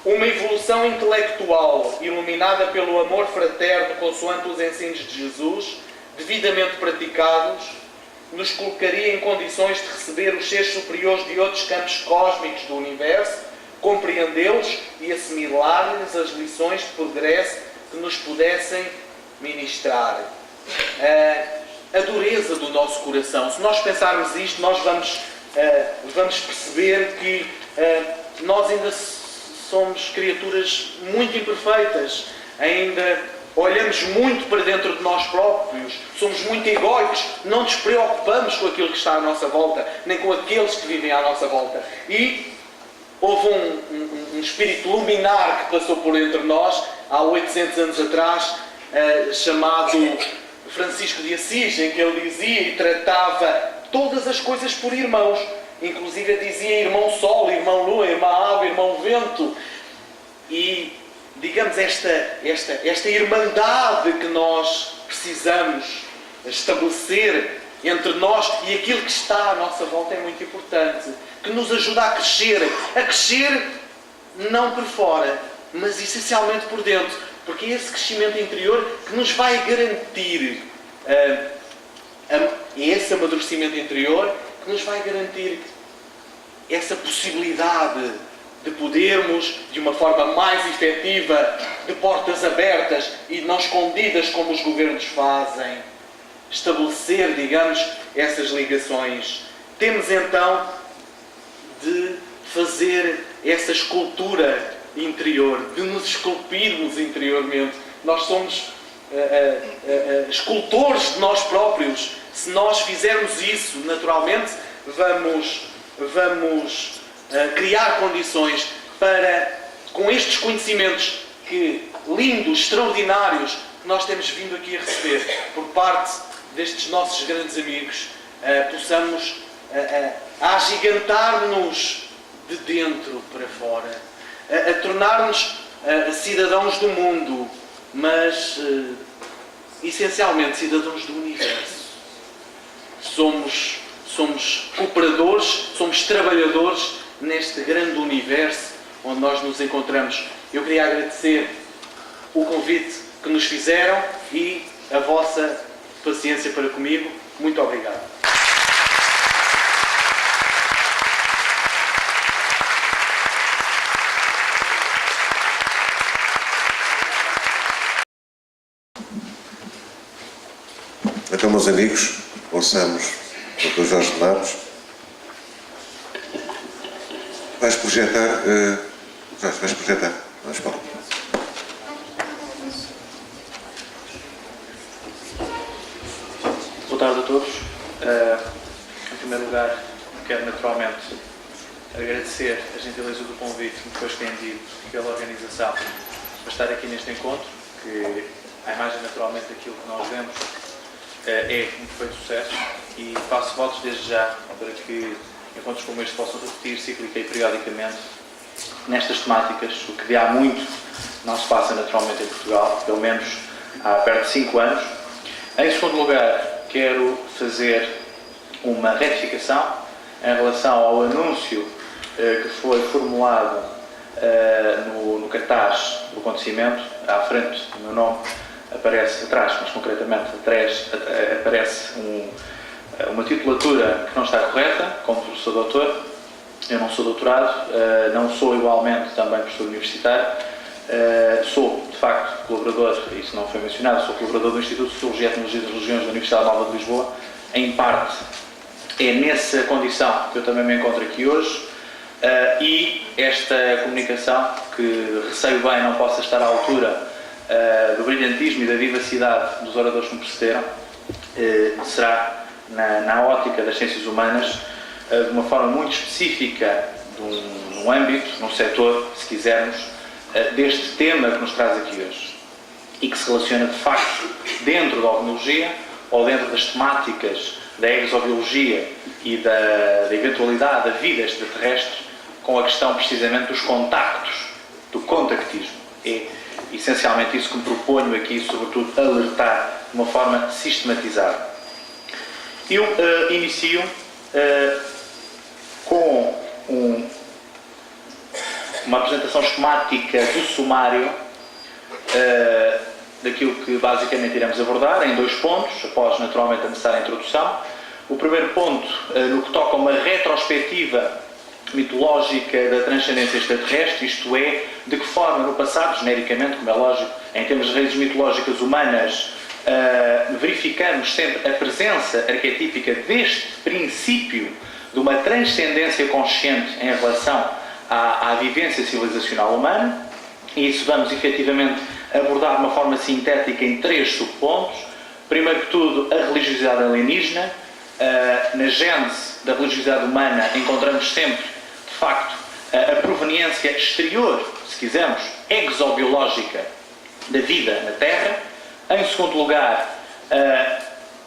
Uma evolução intelectual iluminada pelo amor fraterno consoante os ensinos de Jesus, devidamente praticados, nos colocaria em condições de receber os seres superiores de outros campos cósmicos do universo, compreendê-los e assimilar-lhes as lições de progresso que nos pudessem ministrar. A dureza do nosso coração. Se nós pensarmos isto, nós vamos perceber que nós ainda somos criaturas muito imperfeitas. ainda olhamos muito para dentro de nós próprios, somos muito egóicos, não nos preocupamos com aquilo que está à nossa volta, nem com aqueles que vivem à nossa volta. E houve um espírito luminar que passou por entre nós, há 800 anos atrás, chamado Francisco de Assis, em que ele dizia e tratava todas as coisas por irmãos. Inclusive dizia irmão Sol, irmão Lua, irmã Água, irmão Vento. E, digamos, esta irmandade que nós precisamos estabelecer entre nós e aquilo que está à nossa volta é muito importante. Que nos ajuda a crescer não por fora, mas essencialmente por dentro. Porque é esse crescimento interior que nos vai garantir, esse amadurecimento interior que nos vai garantir essa possibilidade de podermos, de uma forma mais efetiva, de portas abertas e não escondidas como os governos fazem, estabelecer, digamos, essas ligações. Temos então de fazer essa escultura interior, de nos esculpirmos interiormente. Nós somos escultores de nós próprios. Se nós fizermos isso, naturalmente, vamos criar condições para, com estes conhecimentos lindos, extraordinários, que nós temos vindo aqui a receber por parte destes nossos grandes amigos, possamos agigantar-nos de dentro para fora, a tornar-nos cidadãos do mundo, mas essencialmente cidadãos do universo. Somos cooperadores, somos trabalhadores neste grande universo onde nós nos encontramos. Eu queria agradecer o convite que nos fizeram e a vossa paciência para comigo. Muito obrigado. Então, meus amigos, ouçamos o Dr. Jorge de Matos. Vais projetar... Jorge, vais projetar. Vamos para lá. Boa tarde a todos. Em primeiro lugar, quero naturalmente agradecer a gentileza do convite que me foi estendido pela organização para estar aqui neste encontro, que a imagem naturalmente daquilo que nós vemos é um perfeito sucesso, e faço votos desde já para que encontros como este possam repetir cíclica e periodicamente nestas temáticas, o que de há muito não se passa naturalmente em Portugal, pelo menos há perto de 5 anos. Em segundo lugar, quero fazer uma retificação em relação ao anúncio que foi formulado no cartaz do acontecimento. À frente do meu nome aparece, atrás, mas concretamente atrás, aparece uma titulatura que não está correta, como professor doutor. Eu não sou doutorado, não sou igualmente também professor universitário, sou de facto colaborador, isso não foi mencionado, sou colaborador do Instituto de Sociologia e Etnologia das Religiões da Universidade Nova de Lisboa. Em parte é nessa condição que eu também me encontro aqui hoje, e esta comunicação, que receio bem não possa estar à altura do brilhantismo e da vivacidade dos oradores que me precederam, será na ótica das ciências humanas, de uma forma muito específica, num âmbito, num setor, se quisermos, deste tema que nos traz aqui hoje, e que se relaciona de facto dentro da ovnologia, ou dentro das temáticas da exobiologia e da eventualidade da vida extraterrestre, com a questão precisamente dos contactos, do contactismo. É essencialmente isso que me proponho aqui, sobretudo, alertar de uma forma sistematizada. Eu inicio com uma apresentação esquemática do sumário daquilo que basicamente iremos abordar, em 2 pontos, após naturalmente a necessária introdução. O primeiro ponto, no que toca a uma retrospectiva mitológica da transcendência extraterrestre, isto é, de que forma no passado, genericamente, como é lógico, em termos de raízes mitológicas humanas, verificamos sempre a presença arquetípica deste princípio de uma transcendência consciente em relação à vivência civilizacional humana, e isso vamos efetivamente abordar de uma forma sintética em 3 subpontos. Primeiro que tudo, a religiosidade alienígena. Na gênese da religiosidade humana encontramos sempre, de facto, a proveniência exterior, se quisermos, exobiológica da vida na Terra. Em segundo lugar,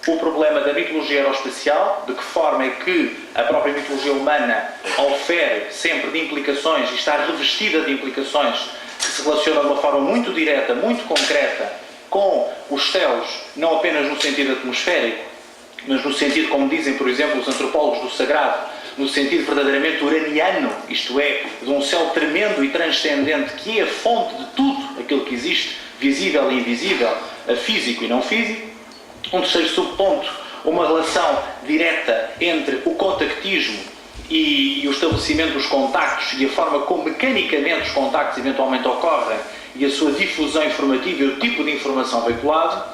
o problema da mitologia aeroespacial, de que forma é que a própria mitologia humana ofere sempre de implicações e está revestida de implicações que se relacionam de uma forma muito direta, muito concreta, com os céus, não apenas no sentido atmosférico, mas no sentido, como dizem, por exemplo, os antropólogos do sagrado, no sentido verdadeiramente uraniano, isto é, de um céu tremendo e transcendente, que é a fonte de tudo aquilo que existe, visível e invisível, físico e não físico. Um terceiro subponto, uma relação direta entre o contactismo e o estabelecimento dos contactos e a forma como mecanicamente os contactos eventualmente ocorrem e a sua difusão informativa e o tipo de informação veiculada.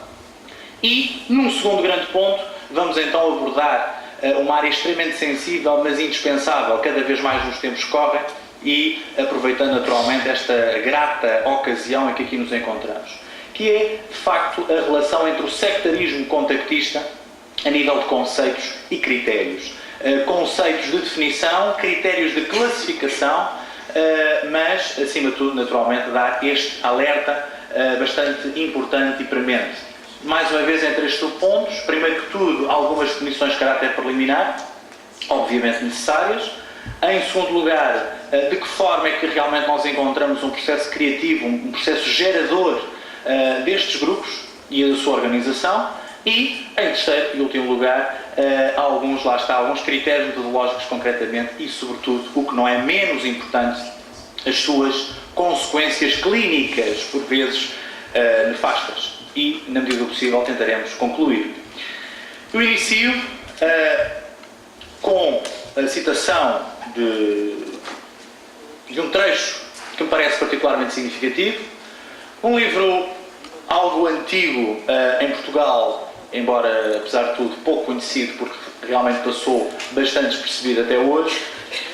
E, num segundo grande ponto, vamos então abordar uma área extremamente sensível, mas indispensável, cada vez mais nos tempos que correm, e aproveitando naturalmente esta grata ocasião em que aqui nos encontramos, que é, de facto, a relação entre o sectarismo contactista a nível de conceitos e critérios. Conceitos de definição, critérios de classificação, mas, acima de tudo, naturalmente, dar este alerta bastante importante e premente. Mais uma vez, em 3 subpontos. Primeiro que tudo, algumas definições de caráter preliminar, obviamente necessárias. Em segundo lugar, de que forma é que realmente nós encontramos um processo criativo, um processo gerador destes grupos e da sua organização. E, em terceiro e último lugar, alguns critérios metodológicos concretamente e, sobretudo, o que não é menos importante, as suas consequências clínicas, por vezes nefastas. E, na medida do possível, tentaremos concluir. Eu inicio com a citação de um trecho que me parece particularmente significativo. Um livro algo antigo em Portugal, embora, apesar de tudo, pouco conhecido, porque realmente passou bastante despercebido até hoje.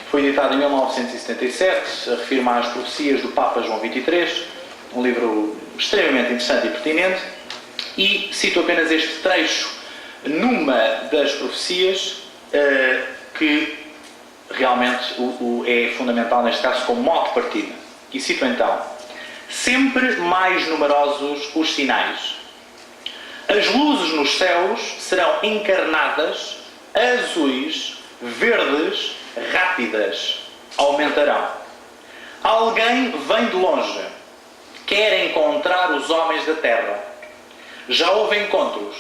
Foi editado em 1977, afirma as profecias do Papa João XXIII, um livro extremamente interessante e pertinente, e cito apenas este trecho numa das profecias que realmente é fundamental, neste caso, como mote de partida. E cito então: sempre mais numerosos os sinais. As luzes nos céus serão encarnadas, azuis, verdes, rápidas, aumentarão. Alguém vem de longe, quer encontrar os homens da terra. Já houve encontros,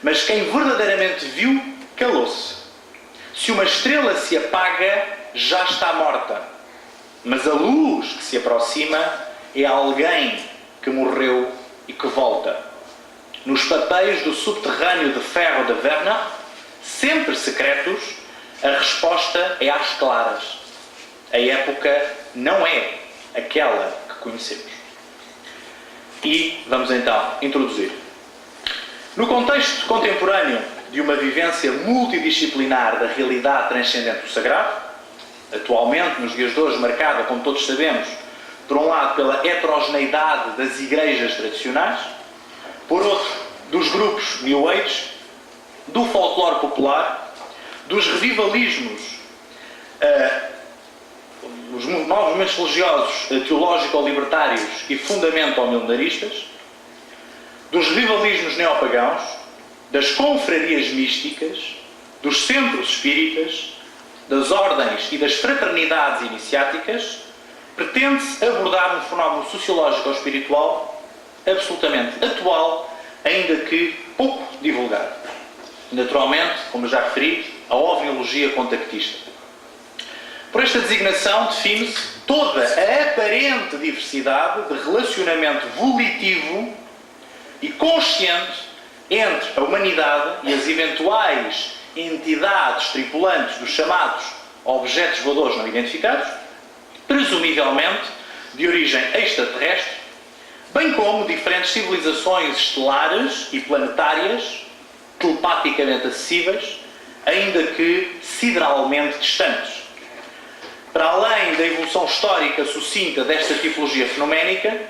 mas quem verdadeiramente viu, calou-se. Se uma estrela se apaga, já está morta. Mas a luz que se aproxima é alguém que morreu e que volta. Nos papéis do subterrâneo de ferro de Werner, sempre secretos, a resposta é às claras. A época não é aquela que conhecemos. E vamos então introduzir. No contexto contemporâneo de uma vivência multidisciplinar da realidade transcendente do sagrado, atualmente, nos dias de hoje, marcada, como todos sabemos, por um lado pela heterogeneidade das igrejas tradicionais, por outro, dos grupos New Age, do folclore popular, dos revivalismos, os novos movimentos religiosos teológico-libertários e fundamento-milenaristas, dos revivalismos neopagãos, das confrarias místicas, dos centros espíritas, das ordens e das fraternidades iniciáticas, pretende-se abordar um fenómeno sociológico ou espiritual absolutamente atual, ainda que pouco divulgado. Naturalmente, como já referi, a ovniologia contactista. Por esta designação define-se toda a aparente diversidade de relacionamento volitivo e consciente entre a humanidade e as eventuais entidades tripulantes dos chamados objetos voadores não identificados, presumivelmente de origem extraterrestre, bem como diferentes civilizações estelares e planetárias, telepaticamente acessíveis, ainda que sideralmente distantes. Para além da evolução histórica sucinta desta tipologia fenoménica,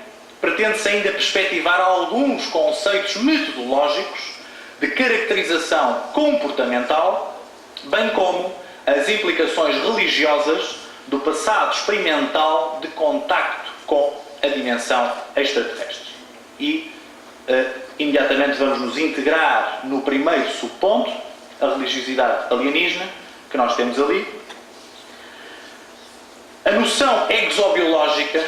pretende-se ainda perspectivar alguns conceitos metodológicos de caracterização comportamental, bem como as implicações religiosas do passado experimental de contacto com a dimensão extraterrestre. E imediatamente vamos nos integrar no primeiro subponto, a religiosidade alienígena, que nós temos ali. A noção exobiológica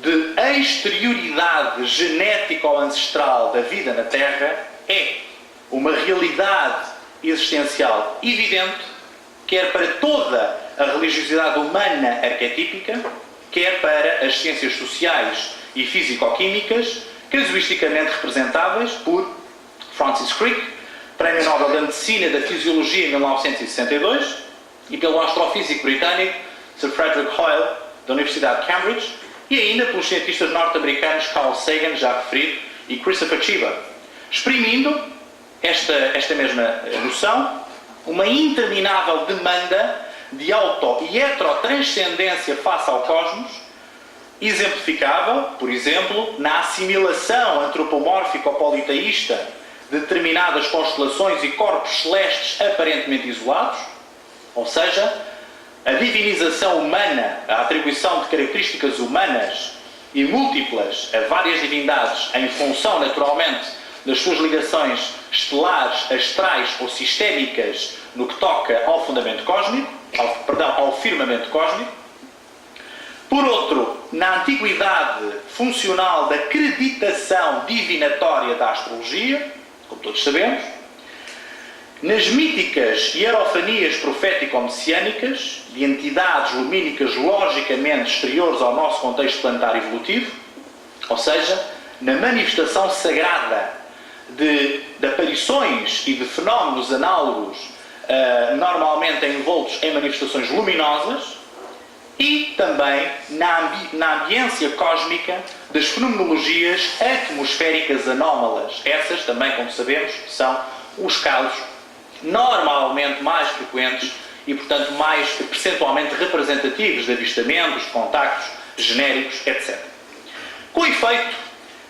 de exterioridade genética ou ancestral da vida na Terra é uma realidade existencial evidente, quer para toda a religiosidade humana arquetípica, quer para as ciências sociais e físico-químicas, casuisticamente representadas por Francis Crick, Prémio Nobel da Medicina e da Fisiologia em 1962, e pelo astrofísico britânico Sir Frederick Hoyle, da Universidade de Cambridge, e ainda pelos cientistas norte-americanos Carl Sagan, já referido, e Christopher Cheever, exprimindo esta mesma noção, uma interminável demanda de auto- e heterotranscendência face ao cosmos, exemplificável, por exemplo, na assimilação antropomórfico-politeísta de determinadas constelações e corpos celestes aparentemente isolados, ou seja, a divinização humana, a atribuição de características humanas e múltiplas a várias divindades em função, naturalmente, das suas ligações estelares, astrais ou sistémicas no que toca ao fundamento cósmico, ao firmamento cósmico. Por outro, na antiguidade funcional da acreditação divinatória da astrologia, como todos sabemos, nas míticas hierofanias profético-messiânicas, de entidades lumínicas logicamente exteriores ao nosso contexto planetário evolutivo, ou seja, na manifestação sagrada de aparições e de fenómenos análogos, normalmente envoltos em manifestações luminosas, e também na ambiência cósmica das fenomenologias atmosféricas anómalas. Essas também, como sabemos, são os casos normalmente mais frequentes e, portanto, mais percentualmente representativos de avistamentos, contactos genéricos, etc. Com efeito,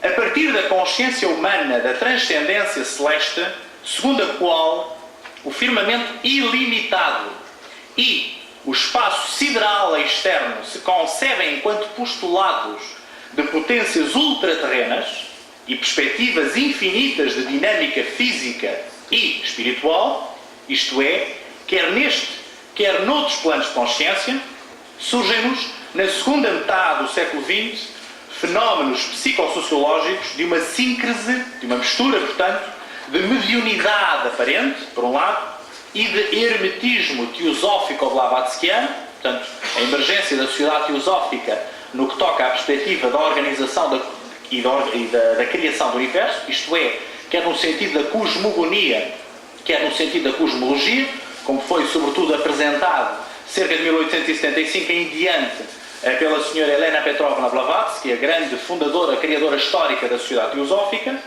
a partir da consciência humana da transcendência celeste, segundo a qual o firmamento ilimitado e o espaço sideral externo se concebem enquanto postulados de potências ultraterrenas e perspectivas infinitas de dinâmica física e espiritual, isto é, quer neste, quer noutros planos de consciência, surgem-nos, na segunda metade do século XX, fenómenos psicossociológicos de uma síncrese, de uma mistura, portanto, de mediunidade aparente, por um lado, e de hermetismo teosófico-blavatskiano, portanto, a emergência da sociedade teosófica no que toca à perspectiva da organização e da criação do universo, isto é, quer no sentido da cosmogonia, quer no sentido da cosmologia, como foi sobretudo apresentado cerca de 1875 em diante pela senhora Helena Petrovna Blavatsky, a grande fundadora, criadora histórica da sociedade teosófica,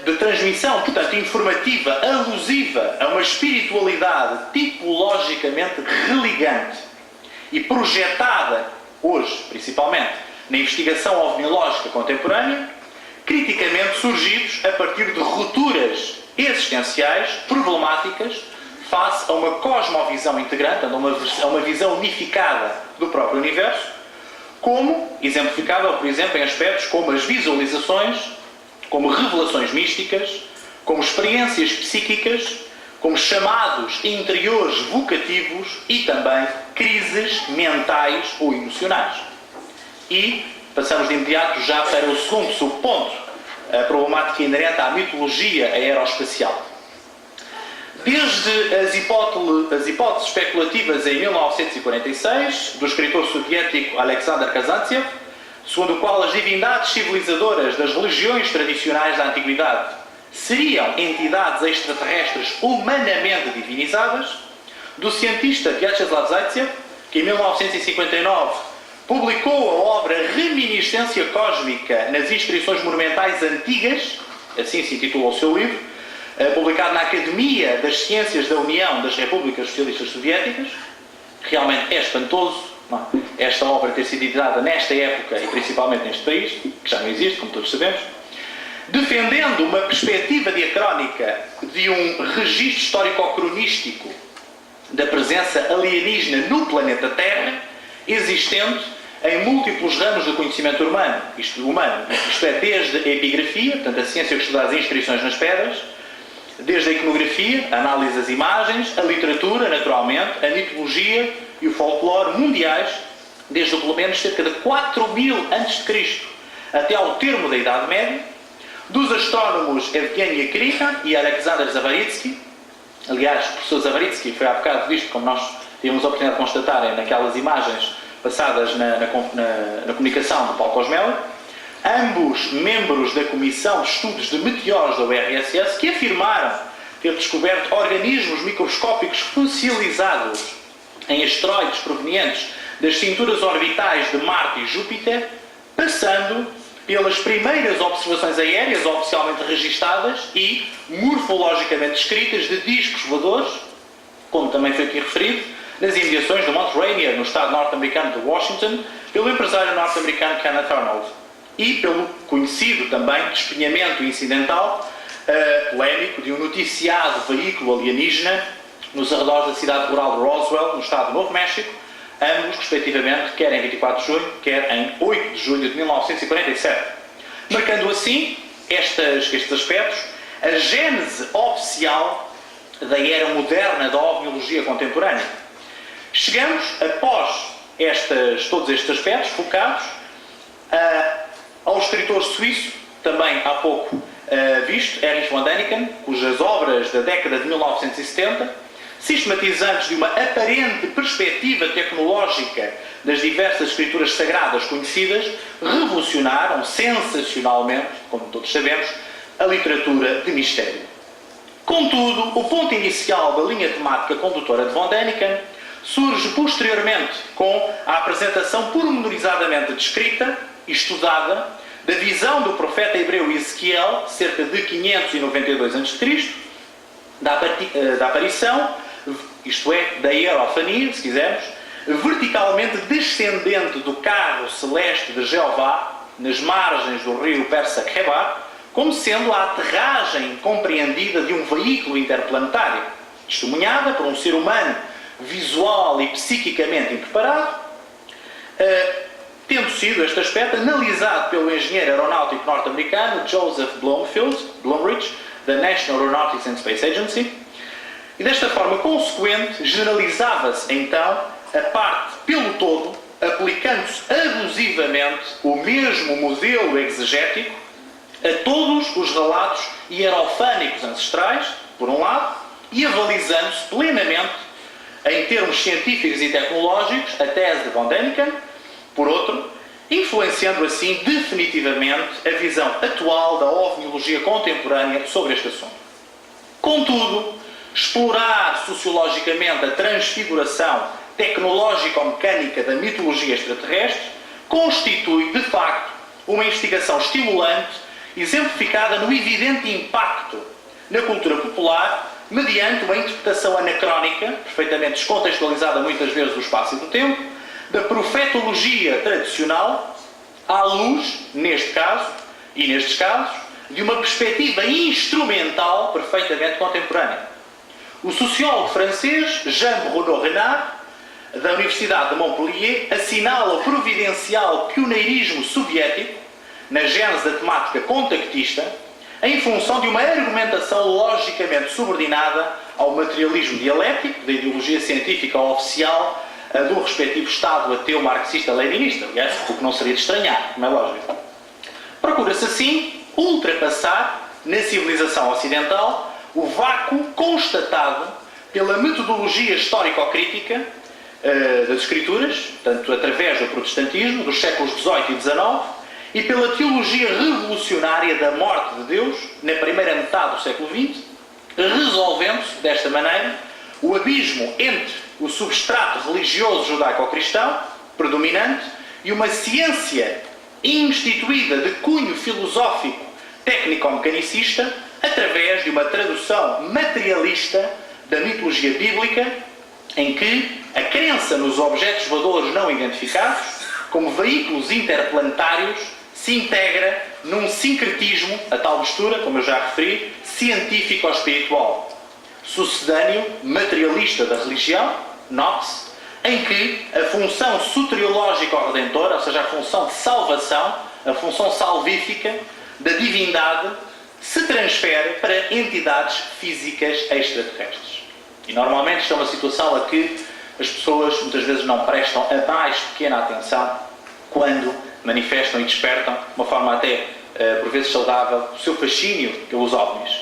de transmissão, portanto, informativa, alusiva a uma espiritualidade tipologicamente religante e projetada, hoje, principalmente, na investigação ovniológica contemporânea, criticamente surgidos a partir de rupturas existenciais, problemáticas, face a uma cosmovisão integrante, a uma visão unificada do próprio universo, como exemplificável, por exemplo, em aspectos como as visualizações, como revelações místicas, como experiências psíquicas, como chamados interiores vocativos e também crises mentais ou emocionais. E passamos de imediato já para o segundo subponto, a problemática inerente à mitologia aeroespacial. Desde as hipóteses especulativas em 1946, do escritor soviético Alexander Kazantsev, segundo o qual as divindades civilizadoras das religiões tradicionais da antiguidade seriam entidades extraterrestres humanamente divinizadas, do cientista Vyacheslav Zaitsev, que em 1959 publicou a obra Reminiscência Cósmica nas Inscrições Monumentais Antigas, assim se intitula o seu livro, publicado na Academia das Ciências da União das Repúblicas Socialistas Soviéticas. Realmente é espantoso Não é? Esta obra ter sido editada nesta época e principalmente neste país, que já não existe, como todos sabemos, defendendo uma perspectiva diacrónica de um registro histórico-cronístico da presença alienígena no planeta Terra, existente em múltiplos ramos do conhecimento humano, isto é, desde a epigrafia, portanto a ciência que estuda as inscrições nas pedras, desde a iconografia, a análise das imagens, a literatura, naturalmente, a mitologia e o folclore mundiais, desde pelo menos cerca de 4000 a.C. até ao termo da Idade Média, dos astrónomos Evgeny Krikha e Alexander Zavaritsky. Aliás, o professor Zavaritsky foi há bocado visto, como nós tivemos a oportunidade de constatarem naquelas imagens passadas na comunicação do Paulo Cosmelo, ambos membros da Comissão de Estudos de Meteoros da URSS, que afirmaram ter descoberto organismos microscópicos fossilizados em asteroides provenientes das cinturas orbitais de Marte e Júpiter, passando pelas primeiras observações aéreas oficialmente registadas e morfologicamente descritas de discos voadores, como também foi aqui referido, nas imediações do Mount Rainier, no estado norte-americano de Washington, pelo empresário norte-americano Kenneth Arnold, e pelo conhecido também despenhamento incidental polémico de um noticiado veículo alienígena nos arredores da cidade rural de Roswell, no estado do Novo México, ambos, respectivamente, quer em 24 de junho, quer em 8 de julho de 1947. Marcando assim estes aspectos, a gênese oficial da era moderna da ovniologia contemporânea. Chegamos, após todos estes aspectos focados, ao escritor suíço, também há pouco visto, Erich von Däniken, cujas obras da década de 1970, sistematizantes de uma aparente perspectiva tecnológica das diversas escrituras sagradas conhecidas, revolucionaram sensacionalmente, como todos sabemos, a literatura de mistério. Contudo, o ponto inicial da linha temática condutora de von Däniken surge posteriormente com a apresentação pormenorizadamente descrita e estudada da visão do profeta hebreu Ezequiel, cerca de 592 a.C., da aparição, isto é, da hierofania, se quisermos, verticalmente descendente do carro celeste de Jeová, nas margens do rio Persa Khebar, como sendo a aterragem compreendida de um veículo interplanetário, testemunhada por um ser humano visual e psiquicamente impreparado, tendo sido este aspecto analisado pelo engenheiro aeronáutico norte-americano Joseph Blumrich, da National Aeronautics and Space Agency, e desta forma consequente generalizava-se então a parte pelo todo, aplicando-se abusivamente o mesmo modelo exegético a todos os relatos hierofânicos ancestrais, por um lado, e avalizando-se plenamente, em termos científicos e tecnológicos, a tese de von Däniken, por outro, influenciando assim definitivamente a visão atual da ovniologia contemporânea sobre este assunto. Contudo, explorar sociologicamente a transfiguração tecnológico-mecânica da mitologia extraterrestre constitui, de facto, uma investigação estimulante, exemplificada no evidente impacto na cultura popular, mediante uma interpretação anacrónica, perfeitamente descontextualizada muitas vezes do espaço e do tempo, da profetologia tradicional, à luz, neste caso, e nestes casos, de uma perspectiva instrumental perfeitamente contemporânea. O sociólogo francês Jean-Bruno Renard, da Universidade de Montpellier, assinala o providencial pioneirismo soviético na gênese da temática contactista, em função de uma argumentação logicamente subordinada ao materialismo dialético da ideologia científica oficial do respectivo Estado ateu marxista-leninista, aliás, o que não seria de estranhar, como é lógico. Procura-se assim ultrapassar, na civilização ocidental, o vácuo constatado pela metodologia histórico-crítica das Escrituras, tanto através do protestantismo, dos séculos XVIII e XIX, e pela teologia revolucionária da morte de Deus, na primeira metade do século XX, resolvendo-se, desta maneira, o abismo entre o substrato religioso judaico-cristão, predominante, e uma ciência instituída de cunho filosófico técnico-mecanicista, através de uma tradução materialista da mitologia bíblica, em que a crença nos objetos voadores não identificados, como veículos interplanetários, se integra num sincretismo, a tal mistura, como eu já referi, científico-espiritual, sucedâneo materialista da religião, Knox, em que a função soteriológico-redentora, ou seja, a função de salvação, a função salvífica da divindade, se transfere para entidades físicas extraterrestres. E normalmente isto é uma situação a que as pessoas muitas vezes não prestam a mais pequena atenção quando manifestam e despertam, de uma forma até por vezes saudável, o seu fascínio pelos OVNIs.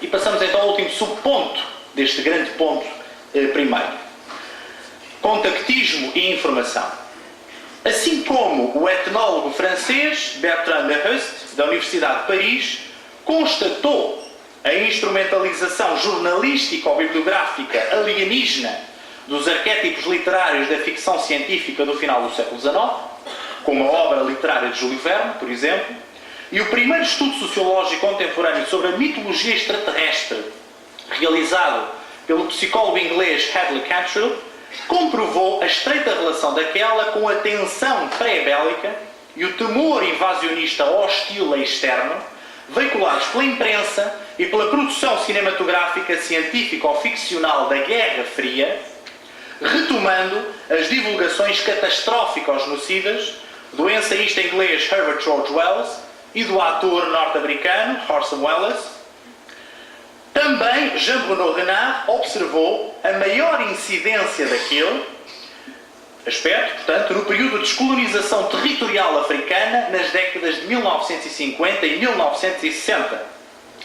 E passamos então ao último subponto deste grande ponto primeiro. Contactismo e informação. Assim como o etnólogo francês Bertrand Lahuste, da Universidade de Paris, constatou a instrumentalização jornalístico-bibliográfica alienígena dos arquétipos literários da ficção científica do final do século XIX, como a obra literária de Júlio Verne, por exemplo, e o primeiro estudo sociológico contemporâneo sobre a mitologia extraterrestre, realizado pelo psicólogo inglês Hadley Cantrell, comprovou a estreita relação daquela com a tensão pré-bélica e o temor invasionista hostil e externo, veiculados pela imprensa e pela produção cinematográfica científica ou ficcional da Guerra Fria, retomando as divulgações catastróficas genocidas do ensaísta inglês Herbert George Wells e do ator norte-americano Orson Welles. Também Jean-Bruno Renard observou a maior incidência daquele aspecto, portanto, no período de descolonização territorial africana nas décadas de 1950 e 1960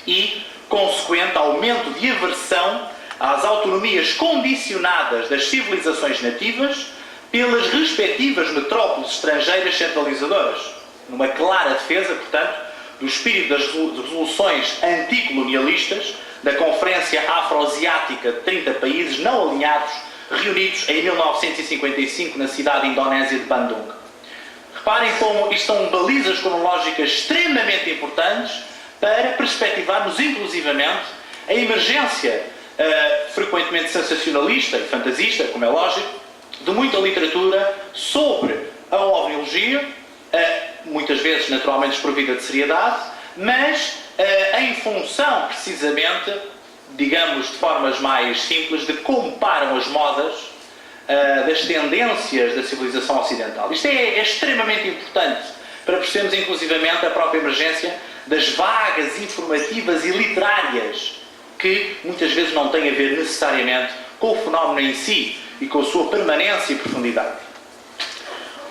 e consequente aumento de aversão às autonomias condicionadas das civilizações nativas pelas respectivas metrópoles estrangeiras centralizadoras, numa clara defesa, portanto, do espírito das resoluções anticolonialistas da Conferência Afroasiática de 30 países não alinhados reunidos em 1955 na cidade indonésia de Bandung. Reparem como isto são balizas cronológicas extremamente importantes para perspectivarmos inclusivamente a emergência frequentemente sensacionalista e fantasista, como é lógico, de muita literatura sobre a ovniologia, muitas vezes naturalmente desprovida de seriedade, mas em função precisamente, digamos de formas mais simples, de como param as modas das tendências da civilização ocidental. Isto é extremamente importante para percebermos inclusivamente a própria emergência das vagas informativas e literárias que muitas vezes não têm a ver necessariamente com o fenómeno em si e com a sua permanência e profundidade.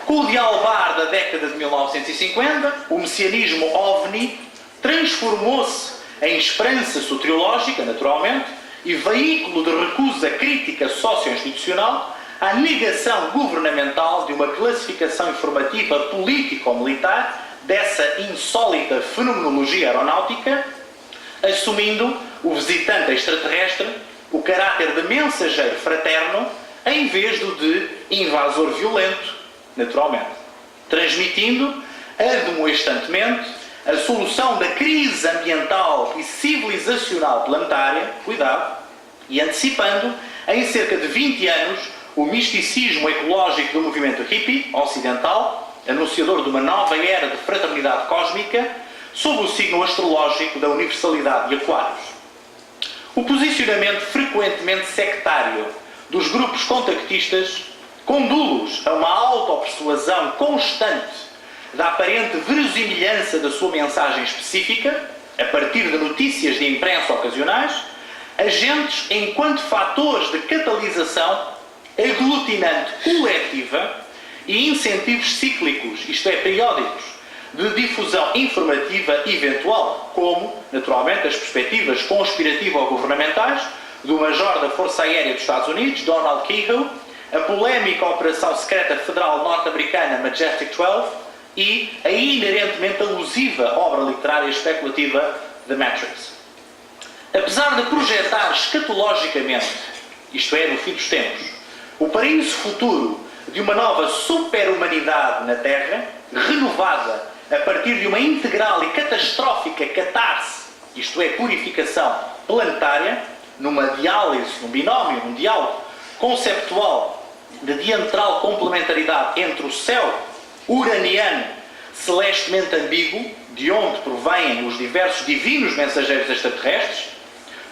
Com o dialbar da década de 1950, o messianismo OVNI transformou-se em esperança soteriológica, naturalmente, e veículo de recusa crítica socio-institucional à negação governamental de uma classificação informativa político-militar dessa insólita fenomenologia aeronáutica, assumindo o visitante extraterrestre o caráter de mensageiro fraterno em vez do de invasor violento, naturalmente, transmitindo admoestantemente a solução da crise ambiental e civilizacional planetária, cuidado, e antecipando em cerca de 20 anos o misticismo ecológico do movimento hippie ocidental, anunciador de uma nova era de fraternidade cósmica, sob o signo astrológico da universalidade de Aquários. O posicionamento frequentemente sectário dos grupos contactistas conduz a uma autopersuasão constante da aparente verosimilhança da sua mensagem específica, a partir de notícias de imprensa ocasionais, agentes enquanto fatores de catalisação aglutinante coletiva e incentivos cíclicos, isto é, periódicos, de difusão informativa eventual, como, naturalmente, as perspectivas conspirativo-governamentais do Major da Força Aérea dos Estados Unidos, Donald Keyhoe, a polémica Operação Secreta Federal Norte-Americana Majestic 12 e a inerentemente alusiva obra literária especulativa The Matrix. Apesar de projetar escatologicamente, isto é, no fim dos tempos, o paraíso futuro de uma nova super-humanidade na Terra, renovada a partir de uma integral e catastrófica catarse, isto é, purificação planetária, numa diálise, num binómio, num diálogo conceptual de diametral complementaridade entre o céu uraniano celestemente ambíguo, de onde provêm os diversos divinos mensageiros extraterrestres,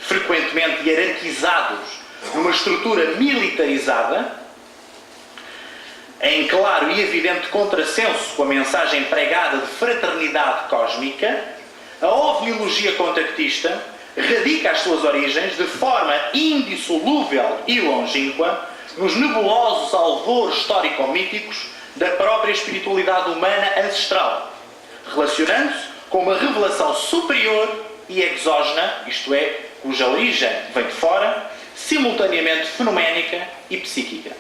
frequentemente hierarquizados numa estrutura militarizada, em claro e evidente contrassenso com a mensagem pregada de fraternidade cósmica, a ovniologia contactista radica as suas origens de forma indissolúvel e longínqua nos nebulosos alvores histórico-míticos da própria espiritualidade humana ancestral, relacionando-se com uma revelação superior e exógena, isto é, cuja origem vem de fora, simultaneamente fenoménica e psíquica.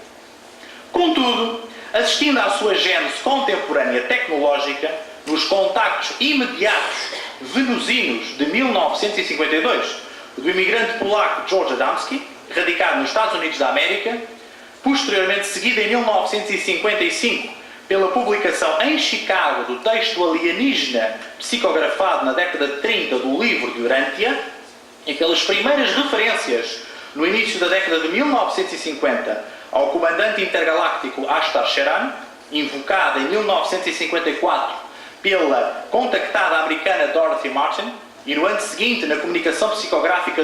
Contudo, assistindo à sua gênese contemporânea tecnológica, nos contactos imediatos venusinos de 1952 do imigrante polaco George Adamski, radicado nos Estados Unidos da América, posteriormente seguido em 1955 pela publicação em Chicago do texto alienígena psicografado na década de 30 do livro de Urantia, e pelas primeiras referências no início da década de 1950 ao comandante intergaláctico Ashtar Sheran, invocada em 1954 pela contactada americana Dorothy Martin, e no ano seguinte na comunicação psicográfica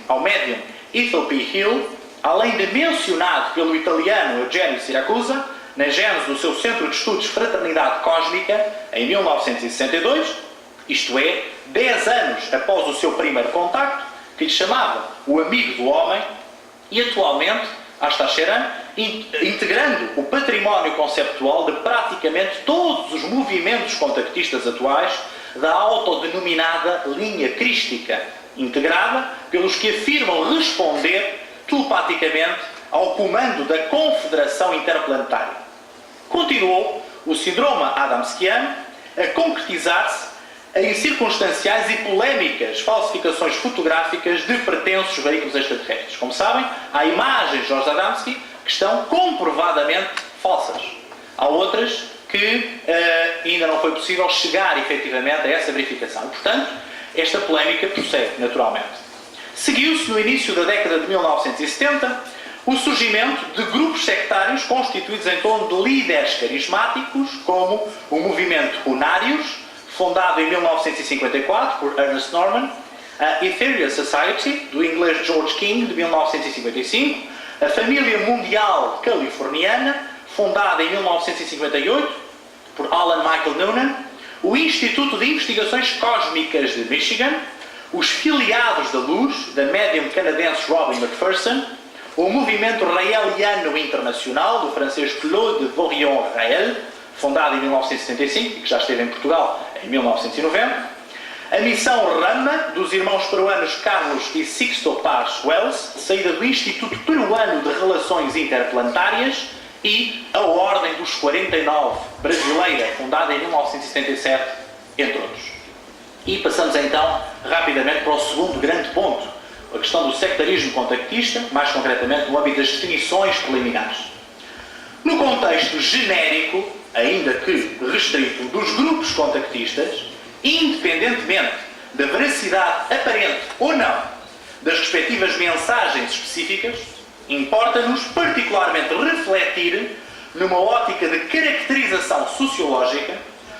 ao médium Ethel P. Hill, além de mencionado pelo italiano Eugenio Siracusa, na gênese do seu Centro de Estudos Fraternidade Cósmica, em 1962, isto é, 10 anos após o seu primeiro contacto, que lhe chamava o amigo do homem, e atualmente Ashtar Sheran, integrando o património conceptual de praticamente todos os movimentos contactistas atuais da autodenominada linha crística, integrada pelos que afirmam responder telepaticamente ao comando da Confederação Interplanetária. Continuou o síndrome adamskiano a concretizar-se em circunstanciais e polémicas falsificações fotográficas de pretensos veículos extraterrestres. Como sabem, há imagens de George Adamski que estão comprovadamente falsas. Há outras que ainda não foi possível chegar efetivamente a essa verificação. Portanto, esta polémica prossegue naturalmente. Seguiu-se no início da década de 1970 o surgimento de grupos sectários constituídos em torno de líderes carismáticos, como o movimento Unários, fundado em 1954 por Ernest Norman, a Ethereal Society, do inglês George King, de 1955, a Família Mundial Californiana, fundada em 1958 por Alan Michael Noonan, o Instituto de Investigações Cósmicas de Michigan, os Filiados da Luz, da médium canadense Robin McPherson, o Movimento Raeliano Internacional, do francês Claude Vorion-Rael, fundado em 1975 e que já esteve em Portugal em 1990, a Missão Rama, dos irmãos peruanos Carlos e Sixto Paz Wells, saída do Instituto Peruano de Relações Interplanetárias, e a Ordem dos 49, brasileira, fundada em 1977, entre outros. E passamos então rapidamente para o segundo grande ponto, a questão do sectarismo contactista, mais concretamente no âmbito das definições preliminares. No contexto genérico, ainda que restrito, dos grupos contactistas, independentemente da veracidade aparente ou não das respectivas mensagens específicas, importa-nos particularmente refletir numa ótica de caracterização sociológica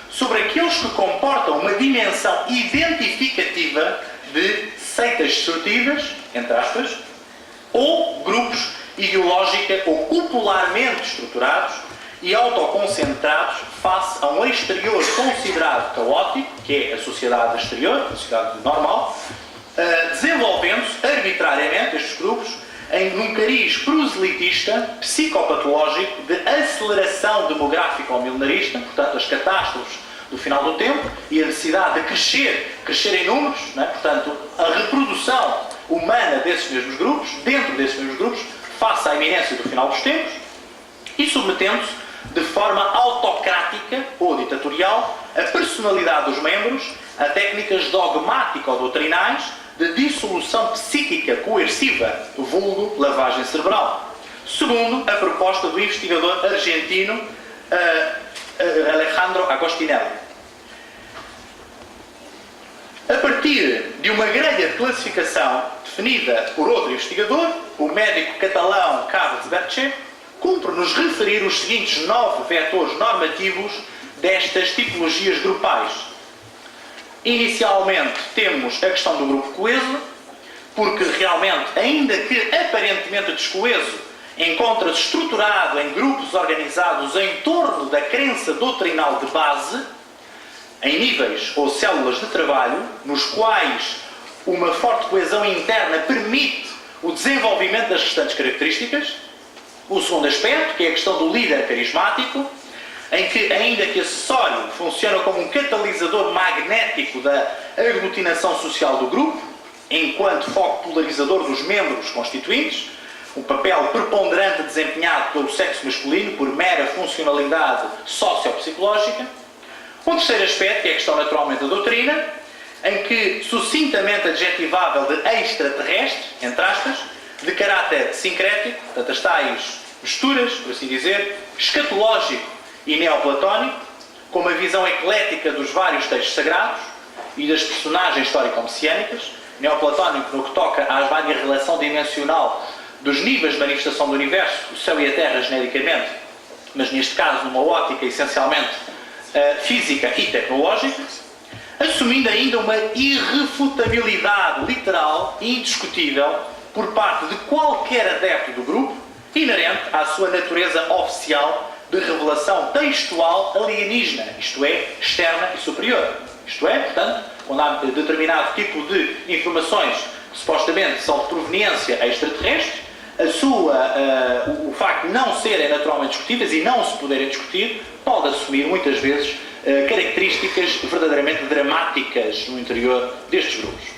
sobre aqueles que comportam uma dimensão identificativa de seitas destrutivas, entre aspas, ou grupos ideológica ou popularmente estruturados e autoconcentrados face a um exterior considerado caótico, que é a sociedade exterior, a sociedade normal, desenvolvendo-se arbitrariamente estes grupos num cariz proselitista, psicopatológico, de aceleração demográfica ou milenarista, portanto as catástrofes do final do tempo e a necessidade de crescer em números, não é? Portanto a reprodução humana desses mesmos grupos, dentro desses mesmos grupos, face à iminência do final dos tempos, e submetendo-se de forma autocrática ou ditatorial a personalidade dos membros a técnicas dogmático-doutrinais de dissolução psíquica coerciva, vulgo lavagem cerebral, segundo a proposta do investigador argentino Alejandro Agostinelli. A partir de uma grelha de classificação definida por outro investigador, o médico catalão Carles Berthet, cumpre-nos referir os seguintes 9 vetores normativos destas tipologias grupais. Inicialmente temos a questão do grupo coeso, porque realmente, ainda que aparentemente descoeso, encontra-se estruturado em grupos organizados em torno da crença doutrinal de base, em níveis ou células de trabalho, nos quais uma forte coesão interna permite o desenvolvimento das restantes características. O segundo aspecto, que é a questão do líder carismático, em que, ainda que acessório, funciona como um catalisador magnético da aglutinação social do grupo, enquanto foco polarizador dos membros constituintes, um papel preponderante desempenhado pelo sexo masculino por mera funcionalidade sociopsicológica. Um terceiro aspecto, que é a questão naturalmente da doutrina, em que, sucintamente adjetivável de extraterrestre, entre aspas, de caráter sincrético, portanto as tais misturas, por assim dizer, escatológico e neoplatónico, com uma visão eclética dos vários textos sagrados e das personagens histórico-messiânicas, neoplatónico no que toca à vária relação dimensional dos níveis de manifestação do universo, o céu e a terra genericamente, mas neste caso numa ótica essencialmente física e tecnológica, assumindo ainda uma irrefutabilidade literal e indiscutível por parte de qualquer adepto do grupo, inerente à sua natureza oficial de revelação textual alienígena, isto é, externa e superior. Isto é, portanto, quando há determinado tipo de informações que supostamente são de proveniência extraterrestre, o facto de não serem naturalmente discutíveis e não se poderem discutir, pode assumir muitas vezes características verdadeiramente dramáticas no interior destes grupos.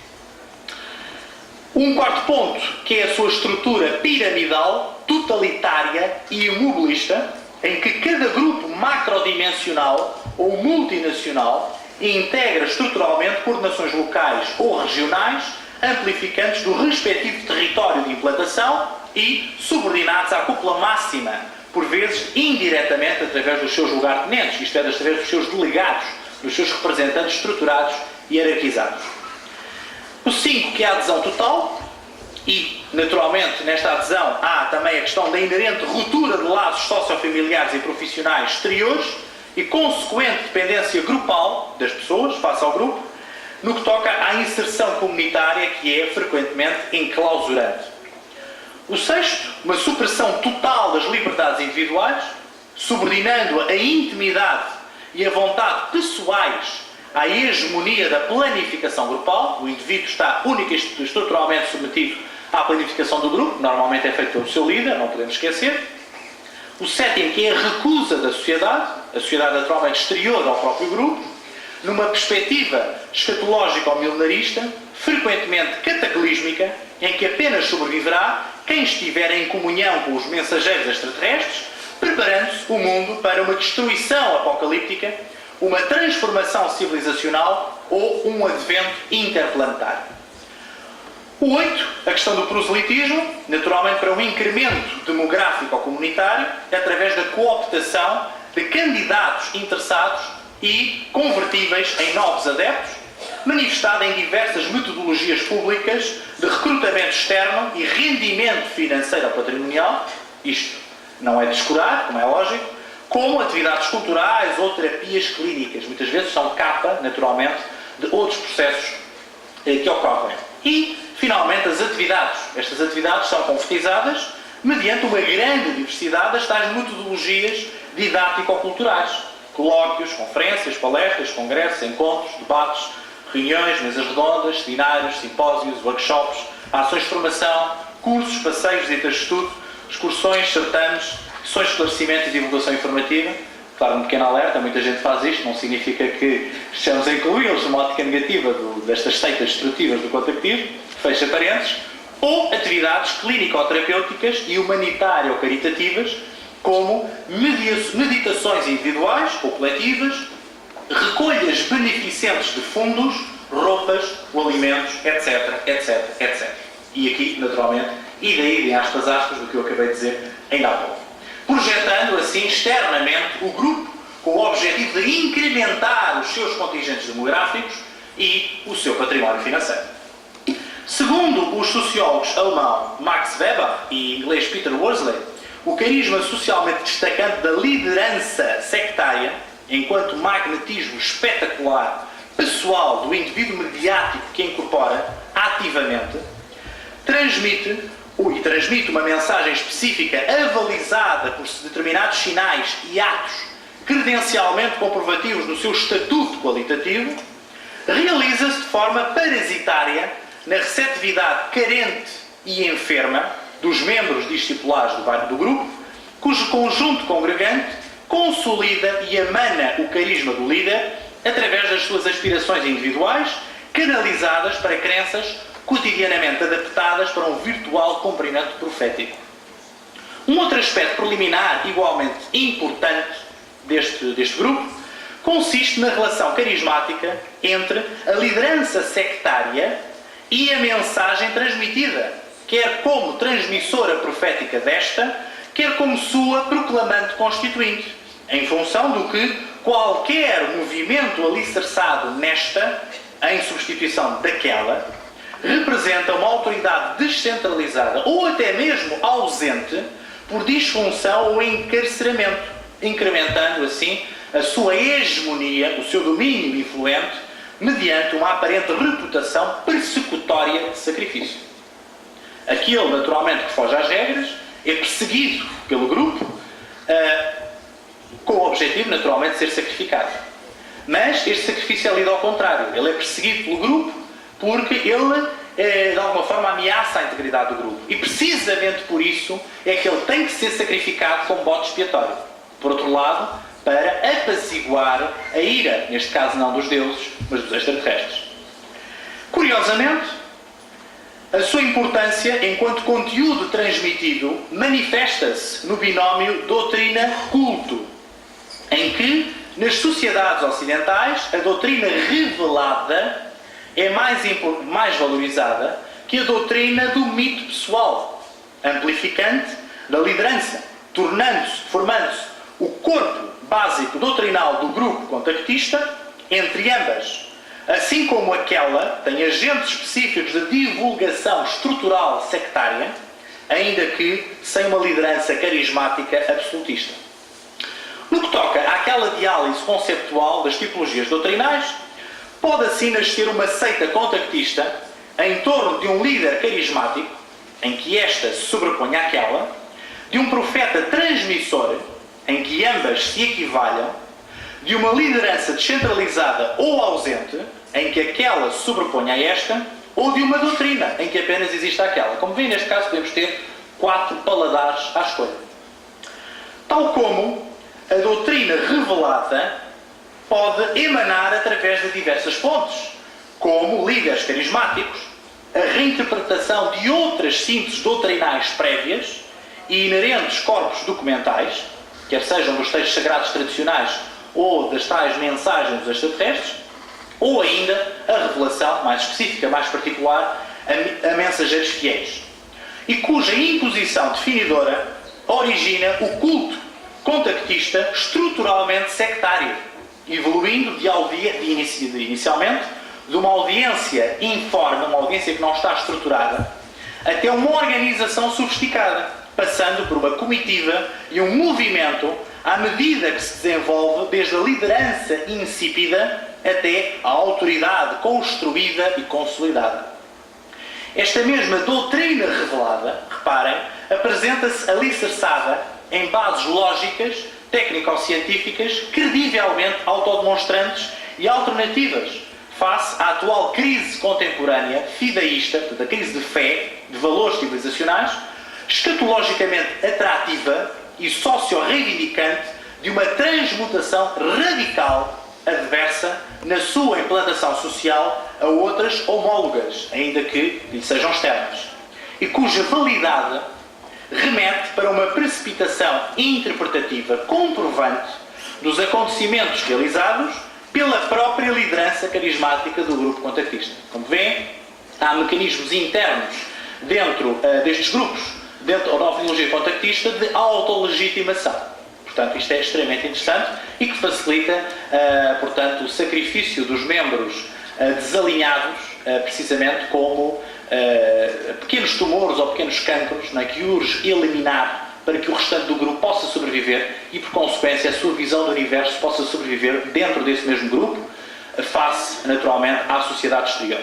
Um quarto ponto, que é a sua estrutura piramidal, totalitária e imobilista, em que cada grupo macrodimensional ou multinacional integra estruturalmente coordenações locais ou regionais, amplificantes do respectivo território de implantação e subordinados à cúpula máxima, por vezes indiretamente através dos seus lugartenentes, isto é, através dos seus delegados, dos seus representantes estruturados e hierarquizados. O 5, que é a adesão total, e naturalmente nesta adesão há também a questão da inerente ruptura de laços sociofamiliares e profissionais exteriores e consequente dependência grupal das pessoas face ao grupo, no que toca à inserção comunitária, que é frequentemente enclausurante. O 6º, uma supressão total das liberdades individuais, subordinando a intimidade e a vontade pessoais à hegemonia da planificação grupal. O indivíduo está única e estruturalmente submetido à planificação do grupo, normalmente é feito pelo seu líder, não podemos esquecer. O 7º, que é a recusa da sociedade, a sociedade naturalmente exterior ao próprio grupo, numa perspectiva escatológica ou milenarista, frequentemente cataclísmica, em que apenas sobreviverá quem estiver em comunhão com os mensageiros extraterrestres, preparando-se o mundo para uma destruição apocalíptica, uma transformação civilizacional ou um advento interplanetário. O 8, a questão do proselitismo, naturalmente para um incremento demográfico ou comunitário, através da cooptação de candidatos interessados e convertíveis em novos adeptos, manifestada em diversas metodologias públicas de recrutamento externo e rendimento financeiro ou patrimonial, isto não é descurar, como é lógico, como atividades culturais ou terapias clínicas, muitas vezes são capa, naturalmente, de outros processos que ocorrem. E, finalmente, as atividades. Estas atividades são concretizadas mediante uma grande diversidade das tais metodologias didático-culturais. Colóquios, conferências, palestras, congressos, encontros, debates, reuniões, mesas redondas, seminários, simpósios, workshops, ações de formação, cursos, passeios, visitas de estudo, excursões, certames, sessões de esclarecimento e divulgação informativa. Claro, um pequeno alerta, muita gente faz isto, não significa que estejamos a incluí-los numa ótica negativa destas seitas destrutivas do contactivo, fecha parênteses, ou atividades clínico-terapêuticas e humanitário-caritativas, como meditações individuais ou coletivas, recolhas beneficentes de fundos, roupas ou alimentos, etc, etc, etc. E aqui, naturalmente, idem aspas do que eu acabei de dizer ainda há pouco. Projetando assim externamente o grupo com o objetivo de incrementar os seus contingentes demográficos e o seu património financeiro. Segundo os sociólogos alemão Max Weber e inglês Peter Worsley, o carisma socialmente destacante da liderança sectária, enquanto magnetismo espetacular pessoal do indivíduo mediático que incorpora ativamente, transmite uma mensagem específica avalizada por determinados sinais e atos credencialmente comprovativos no seu estatuto qualitativo, realiza-se de forma parasitária na receptividade carente e enferma dos membros discipulares do grupo, cujo conjunto congregante consolida e emana o carisma do líder através das suas aspirações individuais, canalizadas para crenças cotidianamente adaptadas para um virtual cumprimento profético. Um outro aspecto preliminar igualmente importante deste grupo consiste na relação carismática entre a liderança sectária e a mensagem transmitida, quer como transmissora profética desta, quer como sua proclamante constituinte, em função do que qualquer movimento alicerçado nesta, em substituição daquela, representa uma autoridade descentralizada ou até mesmo ausente por disfunção ou encarceramento, incrementando assim a sua hegemonia, o seu domínio influente, mediante uma aparente reputação persecutória de sacrifício. Aquele, naturalmente, que foge às regras, é perseguido pelo grupo, com o objetivo, naturalmente, de ser sacrificado. Mas este sacrifício é lido ao contrário. Ele é perseguido pelo grupo porque ele, de alguma forma, ameaça a integridade do grupo. E, precisamente por isso, é que ele tem que ser sacrificado como bode expiatório. Por outro lado, para apaziguar a ira, neste caso não dos deuses, mas dos extraterrestres. Curiosamente, a sua importância enquanto conteúdo transmitido manifesta-se no binómio doutrina-culto, em que, nas sociedades ocidentais, a doutrina revelada é mais valorizada que a doutrina do mito pessoal, amplificante da liderança, formando-se o corpo básico doutrinal do grupo contactista entre ambas, assim como aquela tem agentes específicos de divulgação estrutural sectária, ainda que sem uma liderança carismática absolutista. No que toca àquela diálise conceptual das tipologias doutrinais, pode assim nascer uma seita contactista em torno de um líder carismático, em que esta se sobrepõe àquela, de um profeta transmissor, em que ambas se equivalham, de uma liderança descentralizada ou ausente, em que aquela se sobrepõe a esta, ou de uma doutrina, em que apenas existe aquela. Como veem, neste caso, podemos ter 4 paladares à escolha. Tal como a doutrina revelada pode emanar através de diversas fontes, como líderes carismáticos, a reinterpretação de outras sínteses doutrinais prévias e inerentes corpos documentais, quer sejam dos textos sagrados tradicionais ou das tais mensagens dos extraterrestres, ou ainda a revelação mais específica, mais particular, a mensageiros fiéis, e cuja imposição definidora origina o culto contactista estruturalmente sectário, evoluindo inicialmente de uma audiência informe, uma audiência que não está estruturada, até uma organização sofisticada, passando por uma comitiva e um movimento à medida que se desenvolve desde a liderança insípida até a autoridade construída e consolidada. Esta mesma doutrina revelada, reparem, apresenta-se alicerçada em bases lógicas, técnico-científicas, credivelmente autodemonstrantes e alternativas face à atual crise contemporânea fideísta, da crise de fé, de valores civilizacionais, escatologicamente atrativa e socio-reivindicante de uma transmutação radical adversa na sua implantação social a outras homólogas, ainda que lhe sejam externas, e cuja validade remete para uma precipitação interpretativa comprovante dos acontecimentos realizados pela própria liderança carismática do grupo contactista. Como veem, há mecanismos internos dentro destes grupos, dentro da filosofia contactista, de autolegitimação. Portanto, isto é extremamente interessante e que facilita, portanto, o sacrifício dos membros desalinhados, precisamente como pequenos tumores ou pequenos cancros, não é, que urge eliminar para que o restante do grupo possa sobreviver e, por consequência, a sua visão do universo possa sobreviver dentro desse mesmo grupo, face, naturalmente, à sociedade exterior.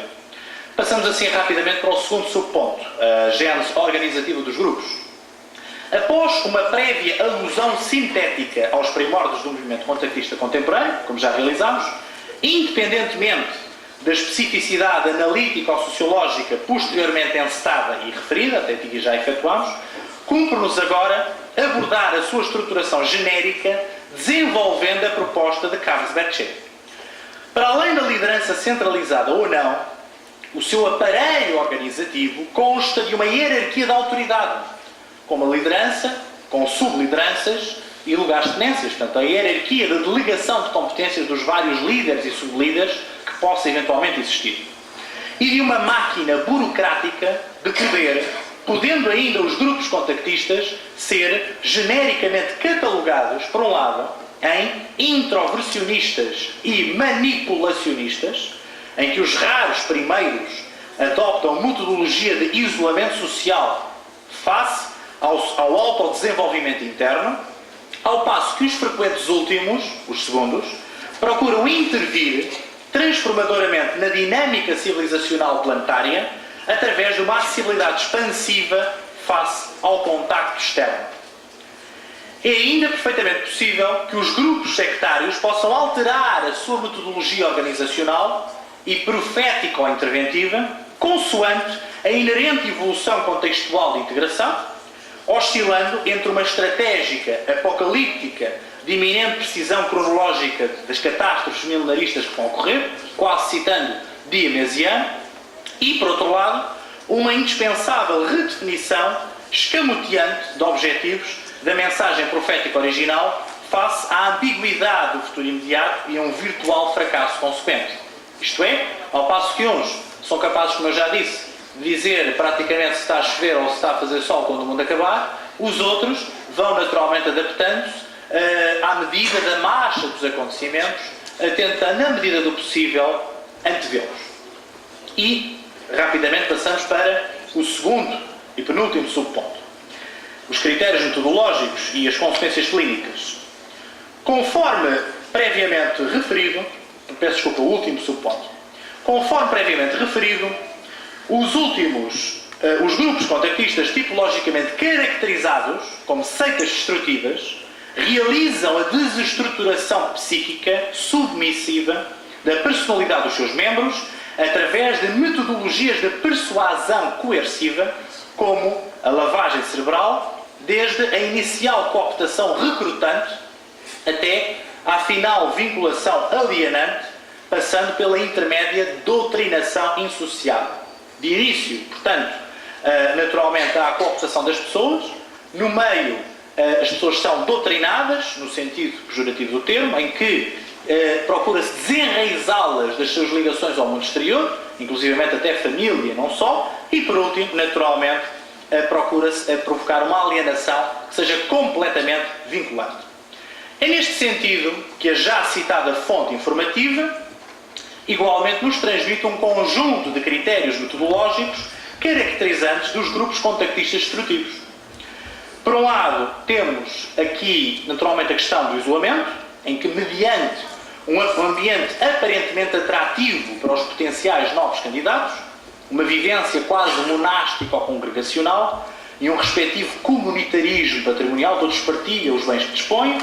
Passamos assim rapidamente para o segundo subponto, a gênese organizativa dos grupos. Após uma prévia alusão sintética aos primórdios do movimento contactista contemporâneo, como já realizámos, independentemente da especificidade analítica ou sociológica posteriormente encetada e referida, até aqui já efetuámos, cumpre-nos agora abordar a sua estruturação genérica, desenvolvendo a proposta de Carlos Betchet. Para além da liderança centralizada ou não, o seu aparelho organizativo consta de uma hierarquia de autoridade, com uma liderança, com sublideranças e lugares de tenências. Portanto, a hierarquia de delegação de competências dos vários líderes e sublíderes que possa eventualmente existir. E de uma máquina burocrática de poder, podendo ainda os grupos contactistas ser genericamente catalogados, por um lado, em introversionistas e manipulacionistas, em que os raros primeiros adoptam metodologia de isolamento social face ao autodesenvolvimento interno, ao passo que os frequentes últimos, os segundos, procuram intervir transformadoramente na dinâmica civilizacional planetária através de uma acessibilidade expansiva face ao contacto externo. É ainda perfeitamente possível que os grupos sectários possam alterar a sua metodologia organizacional e profética ou interventiva, consoante a inerente evolução contextual de integração, oscilando entre uma estratégica apocalíptica de iminente precisão cronológica das catástrofes milenaristas que vão ocorrer, quase citando Diamesiano, e, por outro lado, uma indispensável redefinição escamoteante de objetivos da mensagem profética original face à ambiguidade do futuro imediato e a um virtual fracasso consequente. Isto é, ao passo que uns são capazes, como eu já disse, de dizer praticamente se está a chover ou se está a fazer sol quando o mundo acabar, os outros vão naturalmente adaptando-se à medida da marcha dos acontecimentos, tentando, na medida do possível, antevê-los. E, rapidamente, passamos para o segundo e penúltimo subponto. Os critérios metodológicos e as consequências clínicas. Conforme previamente referido, peço desculpa, o último subponto. Conforme previamente referido, os grupos contactistas tipologicamente caracterizados como seitas destrutivas realizam a desestruturação psíquica submissiva da personalidade dos seus membros através de metodologias de persuasão coerciva, como a lavagem cerebral, desde a inicial cooptação recrutante até à final vinculação alienante, passando pela intermédia doutrinação insociável. De início, portanto, naturalmente há a cooptação das pessoas, no meio as pessoas são doutrinadas, no sentido pejorativo do termo, em que procura-se desenraizá-las das suas ligações ao mundo exterior, inclusivamente até família, não só, e por último, naturalmente, procura-se provocar uma alienação que seja completamente vinculante. É neste sentido que a já citada fonte informativa igualmente nos transmite um conjunto de critérios metodológicos caracterizantes dos grupos contactistas destrutivos. Por um lado, temos aqui, naturalmente, a questão do isolamento, em que, mediante um ambiente aparentemente atrativo para os potenciais novos candidatos, uma vivência quase monástica ou congregacional e um respectivo comunitarismo patrimonial, todos partilham os bens que dispõem,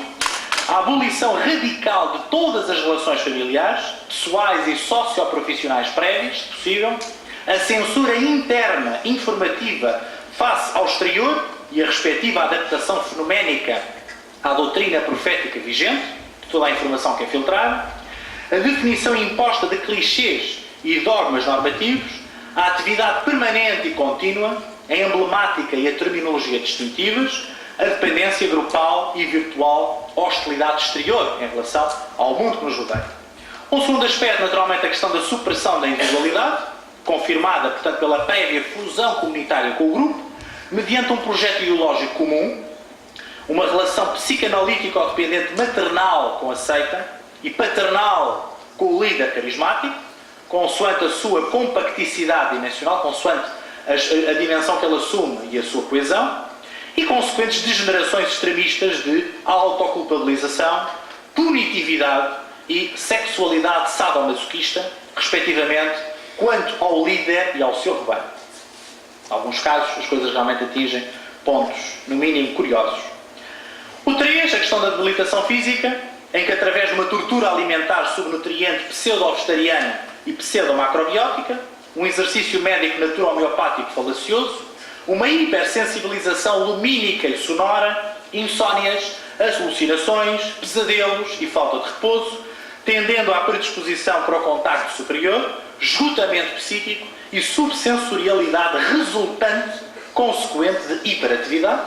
a abolição radical de todas as relações familiares, pessoais e socioprofissionais prévias, se possível, a censura interna informativa face ao exterior e a respectiva adaptação fenoménica à doutrina profética vigente, de toda a informação que é filtrada, a definição imposta de clichês e dogmas normativos, a atividade permanente e contínua, a emblemática e a terminologia distintivas, a dependência grupal e virtual, a hostilidade exterior em relação ao mundo que nos rodeia. Um segundo aspecto, naturalmente, a questão da supressão da individualidade, confirmada, portanto, pela prévia fusão comunitária com o grupo, mediante um projeto ideológico comum, uma relação psicanalítico-dependente maternal com a seita e paternal com o líder carismático, consoante a sua compacticidade dimensional, consoante a dimensão que ela assume e a sua coesão, e consequentes degenerações extremistas de autoculpabilização, punitividade e sexualidade sadomasoquista, respectivamente, quanto ao líder e ao seu rebanho. Em alguns casos, as coisas realmente atingem pontos, no mínimo, curiosos. O 3, a questão da debilitação física, em que através de uma tortura alimentar subnutriente pseudo-vegetariana e pseudo-macrobiótica, um exercício médico natural-homeopático falacioso, uma hipersensibilização lumínica e sonora, insónias, alucinações, pesadelos e falta de repouso, tendendo à predisposição para o contacto superior, esgotamento psíquico e subsensorialidade resultante consequente de hiperatividade.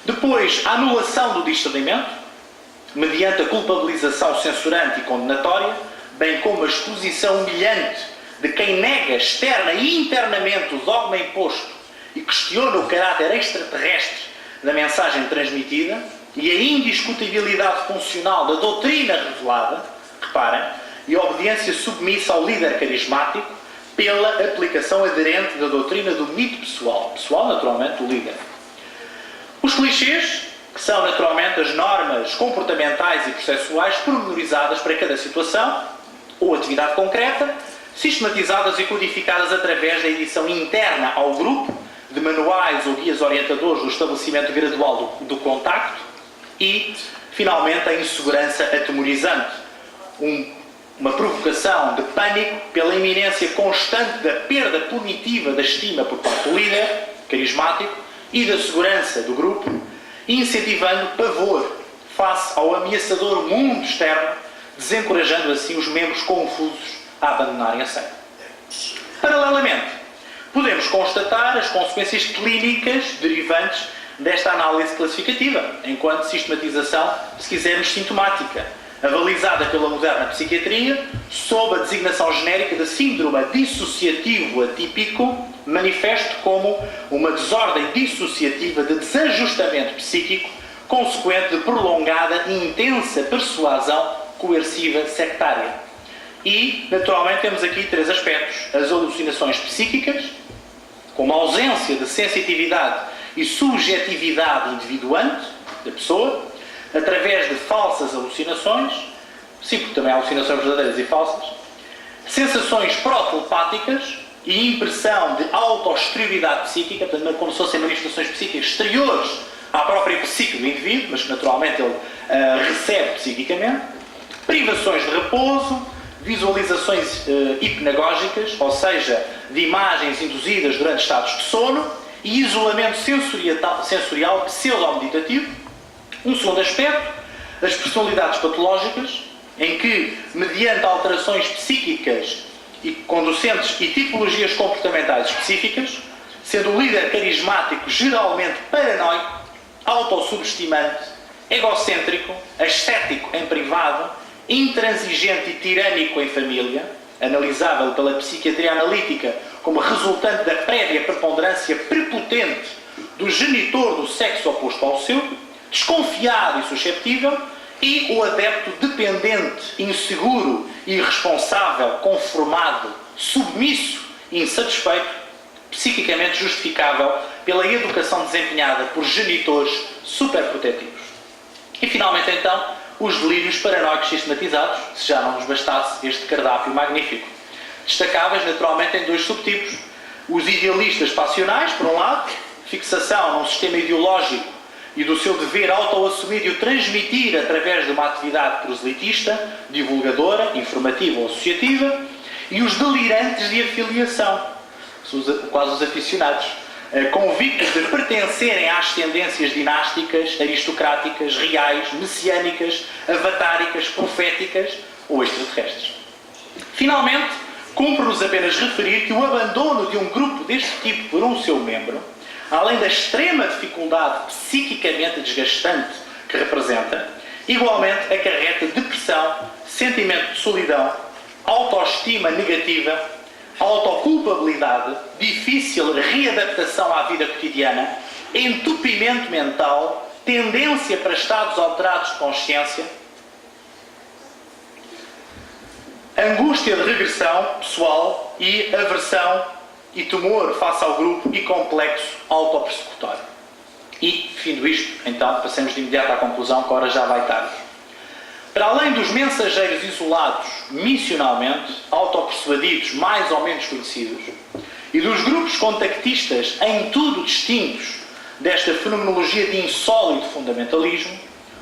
Depois, a anulação do discernimento, mediante a culpabilização censurante e condenatória, bem como a exposição humilhante de quem nega externa e internamente o dogma imposto e questiona o caráter extraterrestre da mensagem transmitida e a indiscutibilidade funcional da doutrina revelada, reparem, e a obediência submissa ao líder carismático pela aplicação aderente da doutrina do mito pessoal. Pessoal, naturalmente, do líder. Os clichês, que são naturalmente as normas comportamentais e processuais pormenorizadas para cada situação ou atividade concreta, sistematizadas e codificadas através da edição interna ao grupo, de manuais ou guias orientadores do estabelecimento gradual do contacto e, finalmente, a insegurança atemorizante. Uma provocação de pânico pela iminência constante da perda punitiva da estima por parte do líder carismático e da segurança do grupo, incentivando pavor face ao ameaçador mundo externo, desencorajando assim os membros confusos a abandonarem a seita. Paralelamente, podemos constatar as consequências clínicas derivantes desta análise classificativa, enquanto sistematização, se quisermos, sintomática, avalizada pela moderna psiquiatria sob a designação genérica de síndrome dissociativo atípico, manifesto como uma desordem dissociativa de desajustamento psíquico consequente de prolongada e intensa persuasão coerciva sectária. E, naturalmente, temos aqui 3 aspectos. As alucinações psíquicas, com uma ausência de sensitividade e subjetividade individuante da pessoa, através de falsas alucinações, sim, porque também há alucinações verdadeiras e falsas, sensações protelepáticas e impressão de autoexterioridade psíquica, portanto, como se fossem manifestações psíquicas exteriores à própria psique do indivíduo, mas que naturalmente ele recebe psiquicamente, privações de repouso, visualizações hipnagógicas, ou seja, de imagens induzidas durante estados de sono, e isolamento sensorial pseudo-meditativo. Um segundo aspecto, as personalidades patológicas, em que, mediante alterações psíquicas e conducentes e tipologias comportamentais específicas, sendo o líder carismático geralmente paranoico, autossubestimante, egocêntrico, ascético em privado, intransigente e tirânico em família, analisável pela psiquiatria analítica como resultante da prévia preponderância prepotente do genitor do sexo oposto ao seu, desconfiado e susceptível, e o adepto dependente, inseguro, irresponsável, conformado, submisso e insatisfeito, psiquicamente justificável pela educação desempenhada por genitores superprotetivos. E finalmente então, os delírios paranoicos sistematizados, se já não nos bastasse este cardápio magnífico. Destacáveis naturalmente em 2 subtipos. Os idealistas passionais, por um lado, fixação num sistema ideológico e do seu dever auto-assumido e o transmitir através de uma atividade proselitista, divulgadora, informativa ou associativa, e os delirantes de afiliação, quase os aficionados, convictos de pertencerem às tendências dinásticas, aristocráticas, reais, messiânicas, avatáricas, proféticas ou extraterrestres. Finalmente, cumpre-nos apenas referir que o abandono de um grupo deste tipo por um seu membro, além da extrema dificuldade psiquicamente desgastante que representa, igualmente acarreta depressão, sentimento de solidão, autoestima negativa, autoculpabilidade, difícil readaptação à vida cotidiana, entupimento mental, tendência para estados alterados de consciência, angústia de regressão pessoal e aversão e temor face ao grupo e complexo autopersecutório. E, findo isto, então, passemos de imediato à conclusão, que a hora já vai tarde. Para além dos mensageiros isolados missionalmente, autopersuadidos mais ou menos conhecidos, e dos grupos contactistas em tudo distintos desta fenomenologia de insólito fundamentalismo,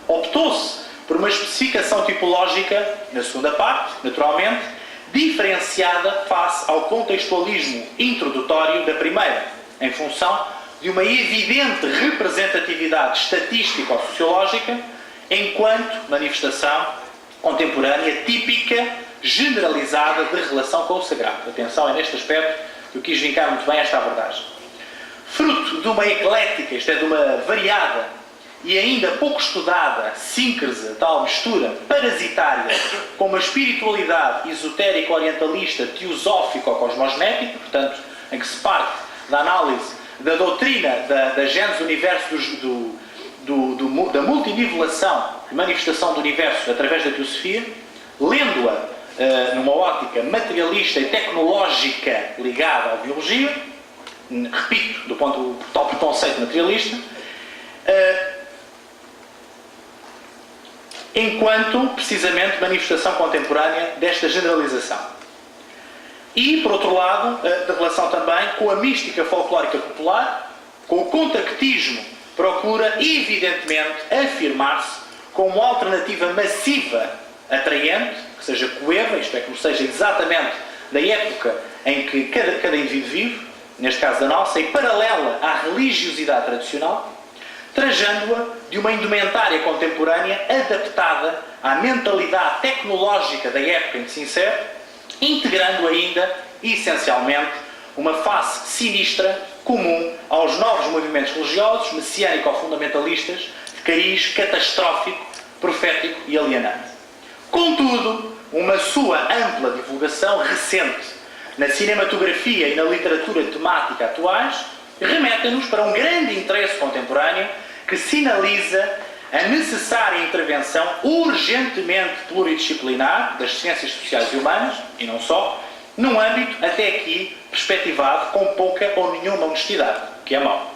optou-se por uma especificação tipológica, na segunda parte, naturalmente, diferenciada face ao contextualismo introdutório da primeira, em função de uma evidente representatividade estatística ou sociológica, enquanto manifestação contemporânea típica, generalizada de relação com o sagrado. Atenção, é neste aspecto que eu quis vincar muito bem esta abordagem. Fruto de uma eclética, isto é, de uma variada e ainda pouco estudada síncrese, tal mistura parasitária com uma espiritualidade esotérica, orientalista, teosófica ou cosmogénética, portanto, em que se parte da análise da doutrina da gênese do universo, da multinivelação e manifestação do universo através da teosofia, lendo-a numa ótica materialista e tecnológica ligada à biologia, repito, do ponto do tal preconceito materialista, enquanto, precisamente, manifestação contemporânea desta generalização. E, por outro lado, de relação também com a mística folclórica popular, com o contactismo, procura, evidentemente, afirmar-se como alternativa massiva, atraente, que seja coeva, isto é, que não seja exatamente da época em que cada indivíduo vive, neste caso da nossa, e paralela à religiosidade tradicional, trajando-a de uma indumentária contemporânea adaptada à mentalidade tecnológica da época em que se insere, integrando ainda, essencialmente, uma face sinistra comum aos novos movimentos religiosos, messiânico-fundamentalistas, de cariz catastrófico, profético e alienante. Contudo, uma sua ampla divulgação recente na cinematografia e na literatura temática atuais remete-nos para um grande interesse contemporâneo que sinaliza a necessária intervenção urgentemente pluridisciplinar das ciências sociais e humanas, e não só, num âmbito até aqui perspectivado com pouca ou nenhuma honestidade, que é mau.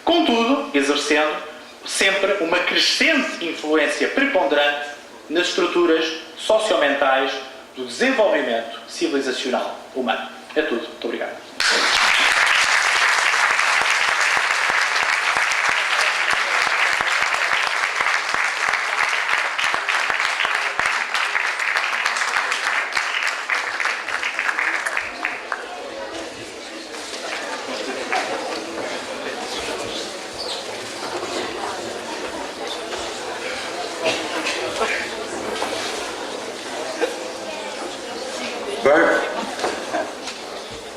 Contudo, exercendo sempre uma crescente influência preponderante nas estruturas sociomentais do desenvolvimento civilizacional humano. É tudo. Muito obrigado. Bem,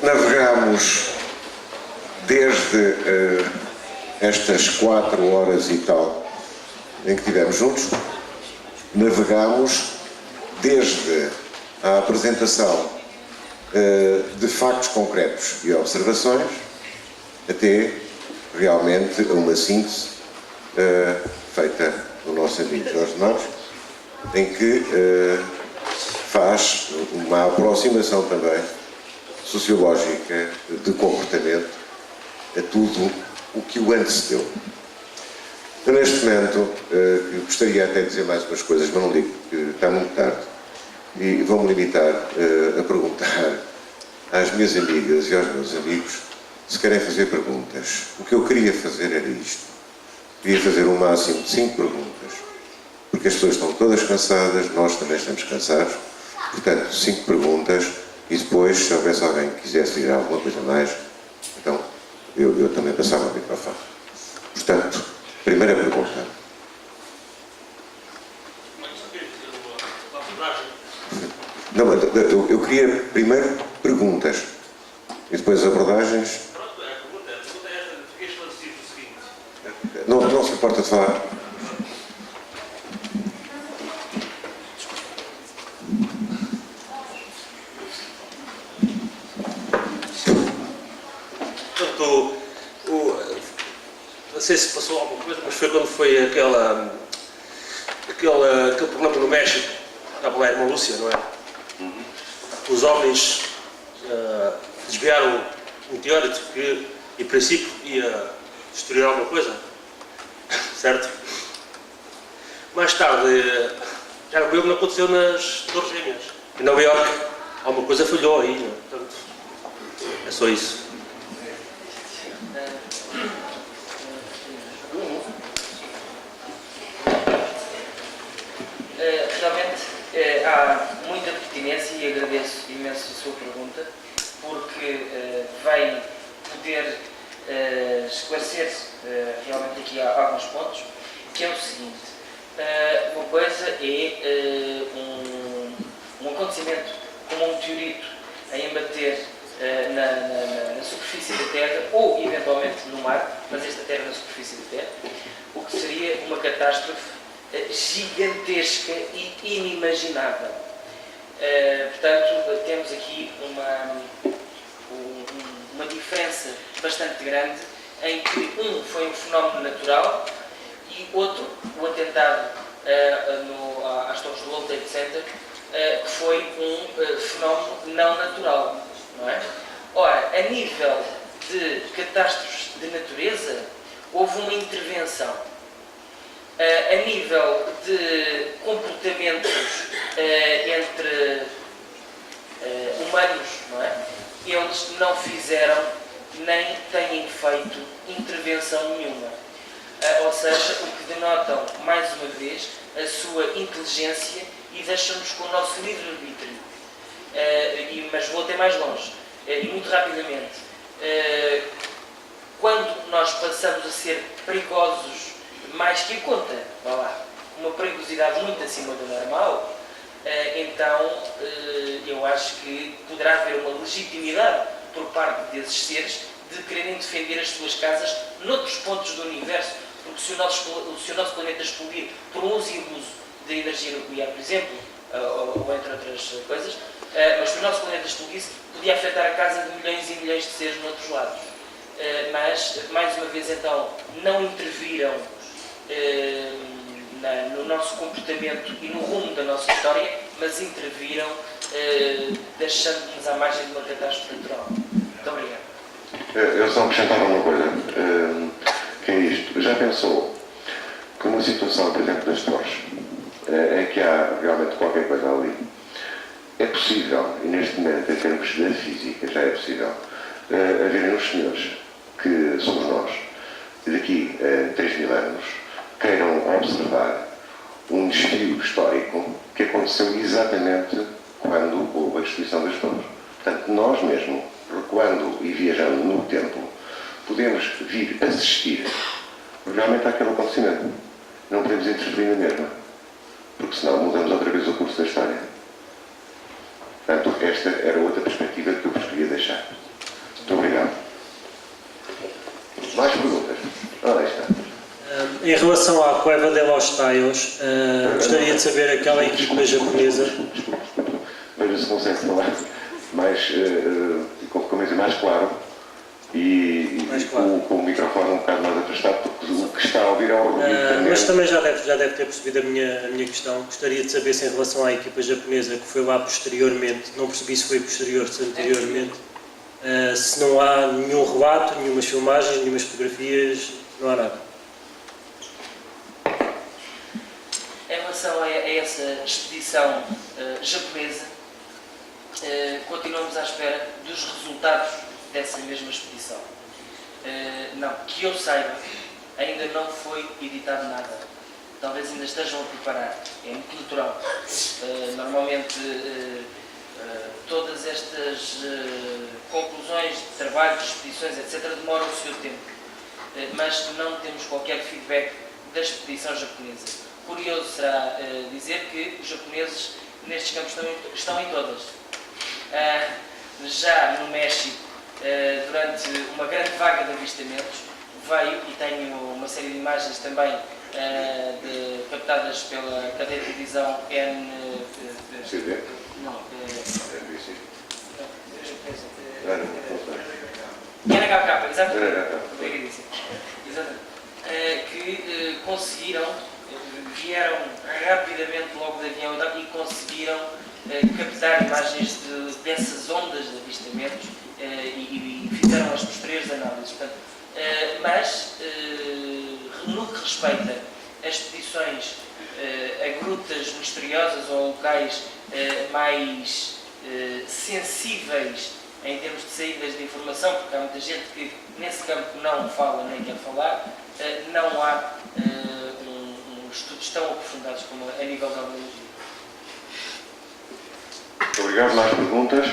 navegamos desde estas 4 horas e tal em que estivemos juntos, navegamos desde a apresentação de factos concretos e observações até realmente a uma síntese feita pelo nosso amigo Jorge Naves, em que faz uma aproximação também sociológica de comportamento a tudo o que o antecedeu. Eu, neste momento, gostaria até de dizer mais umas coisas, mas não digo, porque está muito tarde, e vou-me limitar a perguntar às minhas amigas e aos meus amigos se querem fazer perguntas. O que eu queria fazer era isto. Queria fazer um máximo de 5 perguntas, porque as pessoas estão todas cansadas, nós também estamos cansados. Portanto, 5 perguntas, e depois, se houvesse alguém que quisesse dizer alguma coisa mais, então eu também passava o microfone. Portanto, primeira pergunta. Não, eu queria primeiro perguntas e depois abordagens. Pronto, a pergunta é esta, fiquei esclarecido o seguinte. Não se importa de falar. Portanto, não sei se passou alguma coisa, mas foi quando foi aquele programa no México, estava lá a irmã Lúcia, não é? os homens desviaram um meteorito que, em princípio, ia destruir alguma coisa, certo? Mais tarde, já o mesmo aconteceu nas Torres Gêmeas. Em Nova Iorque, alguma coisa falhou aí, né? Portanto, é só isso. Realmente há muita pertinência e agradeço imenso a sua pergunta, porque vai poder esclarecer realmente aqui alguns pontos, que é o seguinte. Uma coisa é um acontecimento como um meteorito a embater na superfície da Terra ou eventualmente no mar, mas esta Terra na superfície da Terra, o que seria uma catástrofe gigantesca e inimaginável. Portanto, temos aqui uma diferença bastante grande em que foi um fenómeno natural e outro, o atentado às torres do World Trade Center, que foi um fenómeno não natural, não é? Ora, a nível de catástrofes de natureza, houve uma intervenção. A nível de comportamentos entre humanos, não é? Eles não fizeram nem têm feito intervenção nenhuma. Ou seja, o que denotam, mais uma vez, a sua inteligência e deixam-nos com o nosso livre-arbítrio. Mas vou até mais longe, e muito rapidamente. Quando nós passamos a ser perigosos mais que a conta, vá lá, uma perigosidade muito acima do normal, então eu acho que poderá haver uma legitimidade por parte desses seres de quererem defender as suas casas noutros pontos do universo, porque se o nosso planeta explodir por um uso e abuso de energia nuclear, por exemplo, ou entre outras coisas, mas se o nosso planeta explodisse, podia afetar a casa de milhões e milhões de seres noutros lados. Mas, mais uma vez, então, não interviram no nosso comportamento e no rumo da nossa história, mas interviram deixando-nos à margem de uma catástrofe natural. Muito obrigado. Eu só acrescentava uma coisa, que é isto. Já pensou que numa situação, por exemplo, das torres, em que há realmente qualquer coisa ali, é possível, e neste momento, em termos da física, já é possível, haverem uns senhores que somos nós, daqui a 3.000 anos, queiram observar um desvio histórico que aconteceu exatamente quando houve a destruição das torres. Portanto, nós mesmo, recuando e viajando no tempo, podemos vir assistir realmente àquele acontecimento. Não podemos interferir na mesma, porque senão mudamos outra vez o curso da história. Portanto, esta era outra perspectiva que eu vos queria deixar. Muito obrigado. Mais perguntas? Ora, está. Em relação à Cueva de los Taios, gostaria de saber aquela equipa japonesa. Veja se consegue falar mais claro e mais claro. Com o microfone um bocado mais afastado, porque o que está a ouvir é o ruído. Mas também já deve ter percebido a minha questão. Gostaria de saber se em relação à equipa japonesa que foi lá posteriormente, não percebi se foi posterior, se anteriormente, se não há nenhum relato, nenhumas filmagens, nenhumas fotografias, não há nada. Em relação a essa expedição japonesa, continuamos à espera dos resultados dessa mesma expedição. Não, que eu saiba, ainda não foi editado nada. Talvez ainda estejam a preparar. É muito natural. Normalmente, todas estas conclusões de trabalhos, expedições, etc., demoram o seu tempo. Mas não temos qualquer feedback da expedição japonesa. Curioso será dizer que os japoneses nestes campos estão em todas. Já no México, durante uma grande vaga de avistamentos, veio, e tenho uma série de imagens também captadas pela cadeia de televisão CD? Não, NBC. NHK, exatamente. Obrigadíssimo. Exatamente. Que conseguiram, vieram rapidamente logo de avião e conseguiram captar imagens dessas ondas de avistamentos e fizeram as posteriores análises. Portanto, mas, no que respeita a expedições a grutas misteriosas ou locais mais sensíveis em termos de saídas de informação, porque há muita gente que nesse campo não fala nem quer falar, não há estudos tão aprofundados como a nível da biologia. Muito obrigado. Mais perguntas?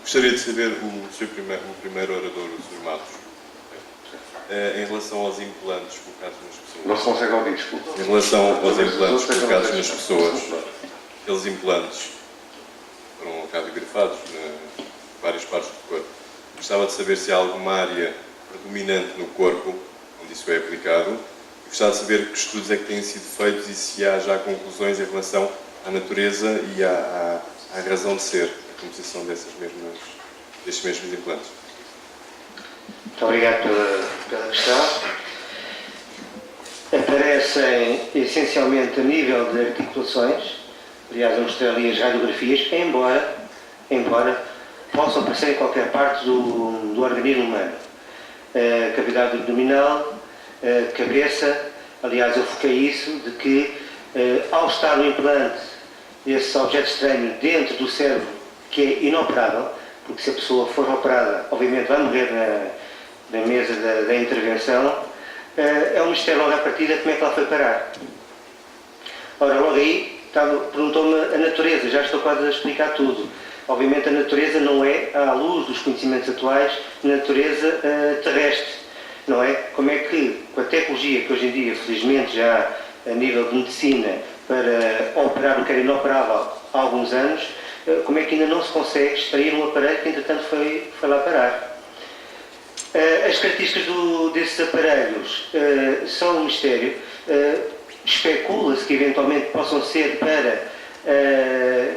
Gostaria de saber o primeiro orador, o Sr. Matos, em relação aos implantes colocados nas pessoas. Não se consegue ouvir, desculpa. Em relação aos implantes colocados nas pessoas, aqueles implantes foram radiografados em várias partes do corpo. Gostava de saber se há alguma área predominante no corpo onde isso é aplicado e gostava de saber que estudos é que têm sido feitos e se há já conclusões em relação à natureza e à razão de ser, a composição destes mesmos implantes. Muito obrigado pela questão. Aparecem essencialmente a nível de articulações. Aliás, eu mostrei ali as radiografias, embora possam aparecer em qualquer parte do organismo humano. Cavidade abdominal, cabeça. Aliás, eu foquei isso de que ao estar no implante esse objeto estranho dentro do cérebro, que é inoperável, porque se a pessoa for operada, obviamente vai morrer na mesa da intervenção, é um mistério logo à partida como é que ela foi parar. Ora, logo aí, perguntou-me a natureza, já estou quase a explicar tudo. Obviamente a natureza não é, à luz dos conhecimentos atuais, natureza terrestre, não é? Como é que, com a tecnologia que hoje em dia, felizmente já a nível de medicina, para operar o que era inoperável há alguns anos, como é que ainda não se consegue extrair um aparelho que entretanto foi lá parar? As características desses aparelhos são um mistério. Especula-se que eventualmente possam ser para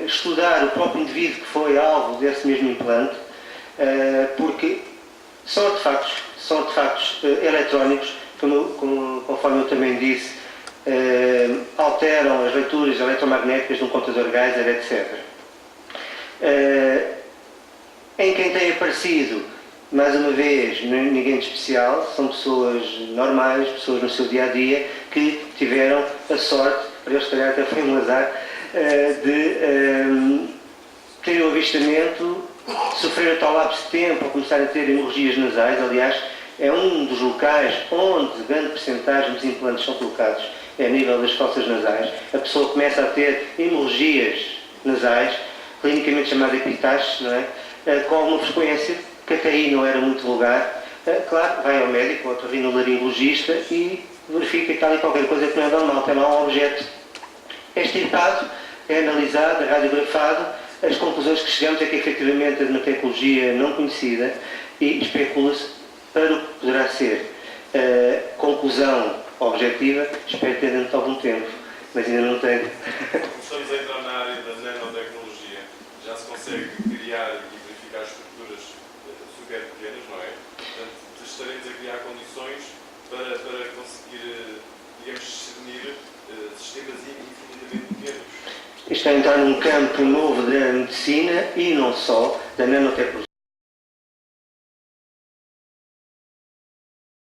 estudar o próprio indivíduo que foi alvo desse mesmo implante, porque são artefactos eletrónicos, conforme eu também disse, alteram as leituras eletromagnéticas de um computador Geiger, etc. Em quem tem aparecido, mais uma vez, ninguém de especial, são pessoas normais, pessoas no seu dia-a-dia, que tiveram a sorte, para eles se calhar até foi um azar, de terem um avistamento, sofreram tal lapso de tempo, ou começarem a ter hemorragias nasais. Aliás, é um dos locais onde grande percentagem dos implantes são colocados, é a nível das fossas nasais. A pessoa começa a ter hemorragias nasais, clinicamente chamada epistaxe, não é? Com alguma frequência, que até aí não era muito vulgar. Claro, vai ao médico, ao otorrinolaringologista e verifica que há ali qualquer coisa que não é normal, tem lá um objeto. É extirpado, é analisado, é radiografado. As conclusões que chegamos é que efetivamente é de uma tecnologia não conhecida e especula-se para o que poderá ser. Conclusão objetiva, espero ter dentro de algum tempo, mas ainda não tenho. Estamos a entrar na área da nanotecnologia. Já se consegue criar e verificar estruturas super pequenas, não é? Portanto, estaremos a criar condições para conseguir, digamos, discernir sistemas infinitamente pequenos. Isto é entrar num campo novo da medicina e não só, da nanotecnologia.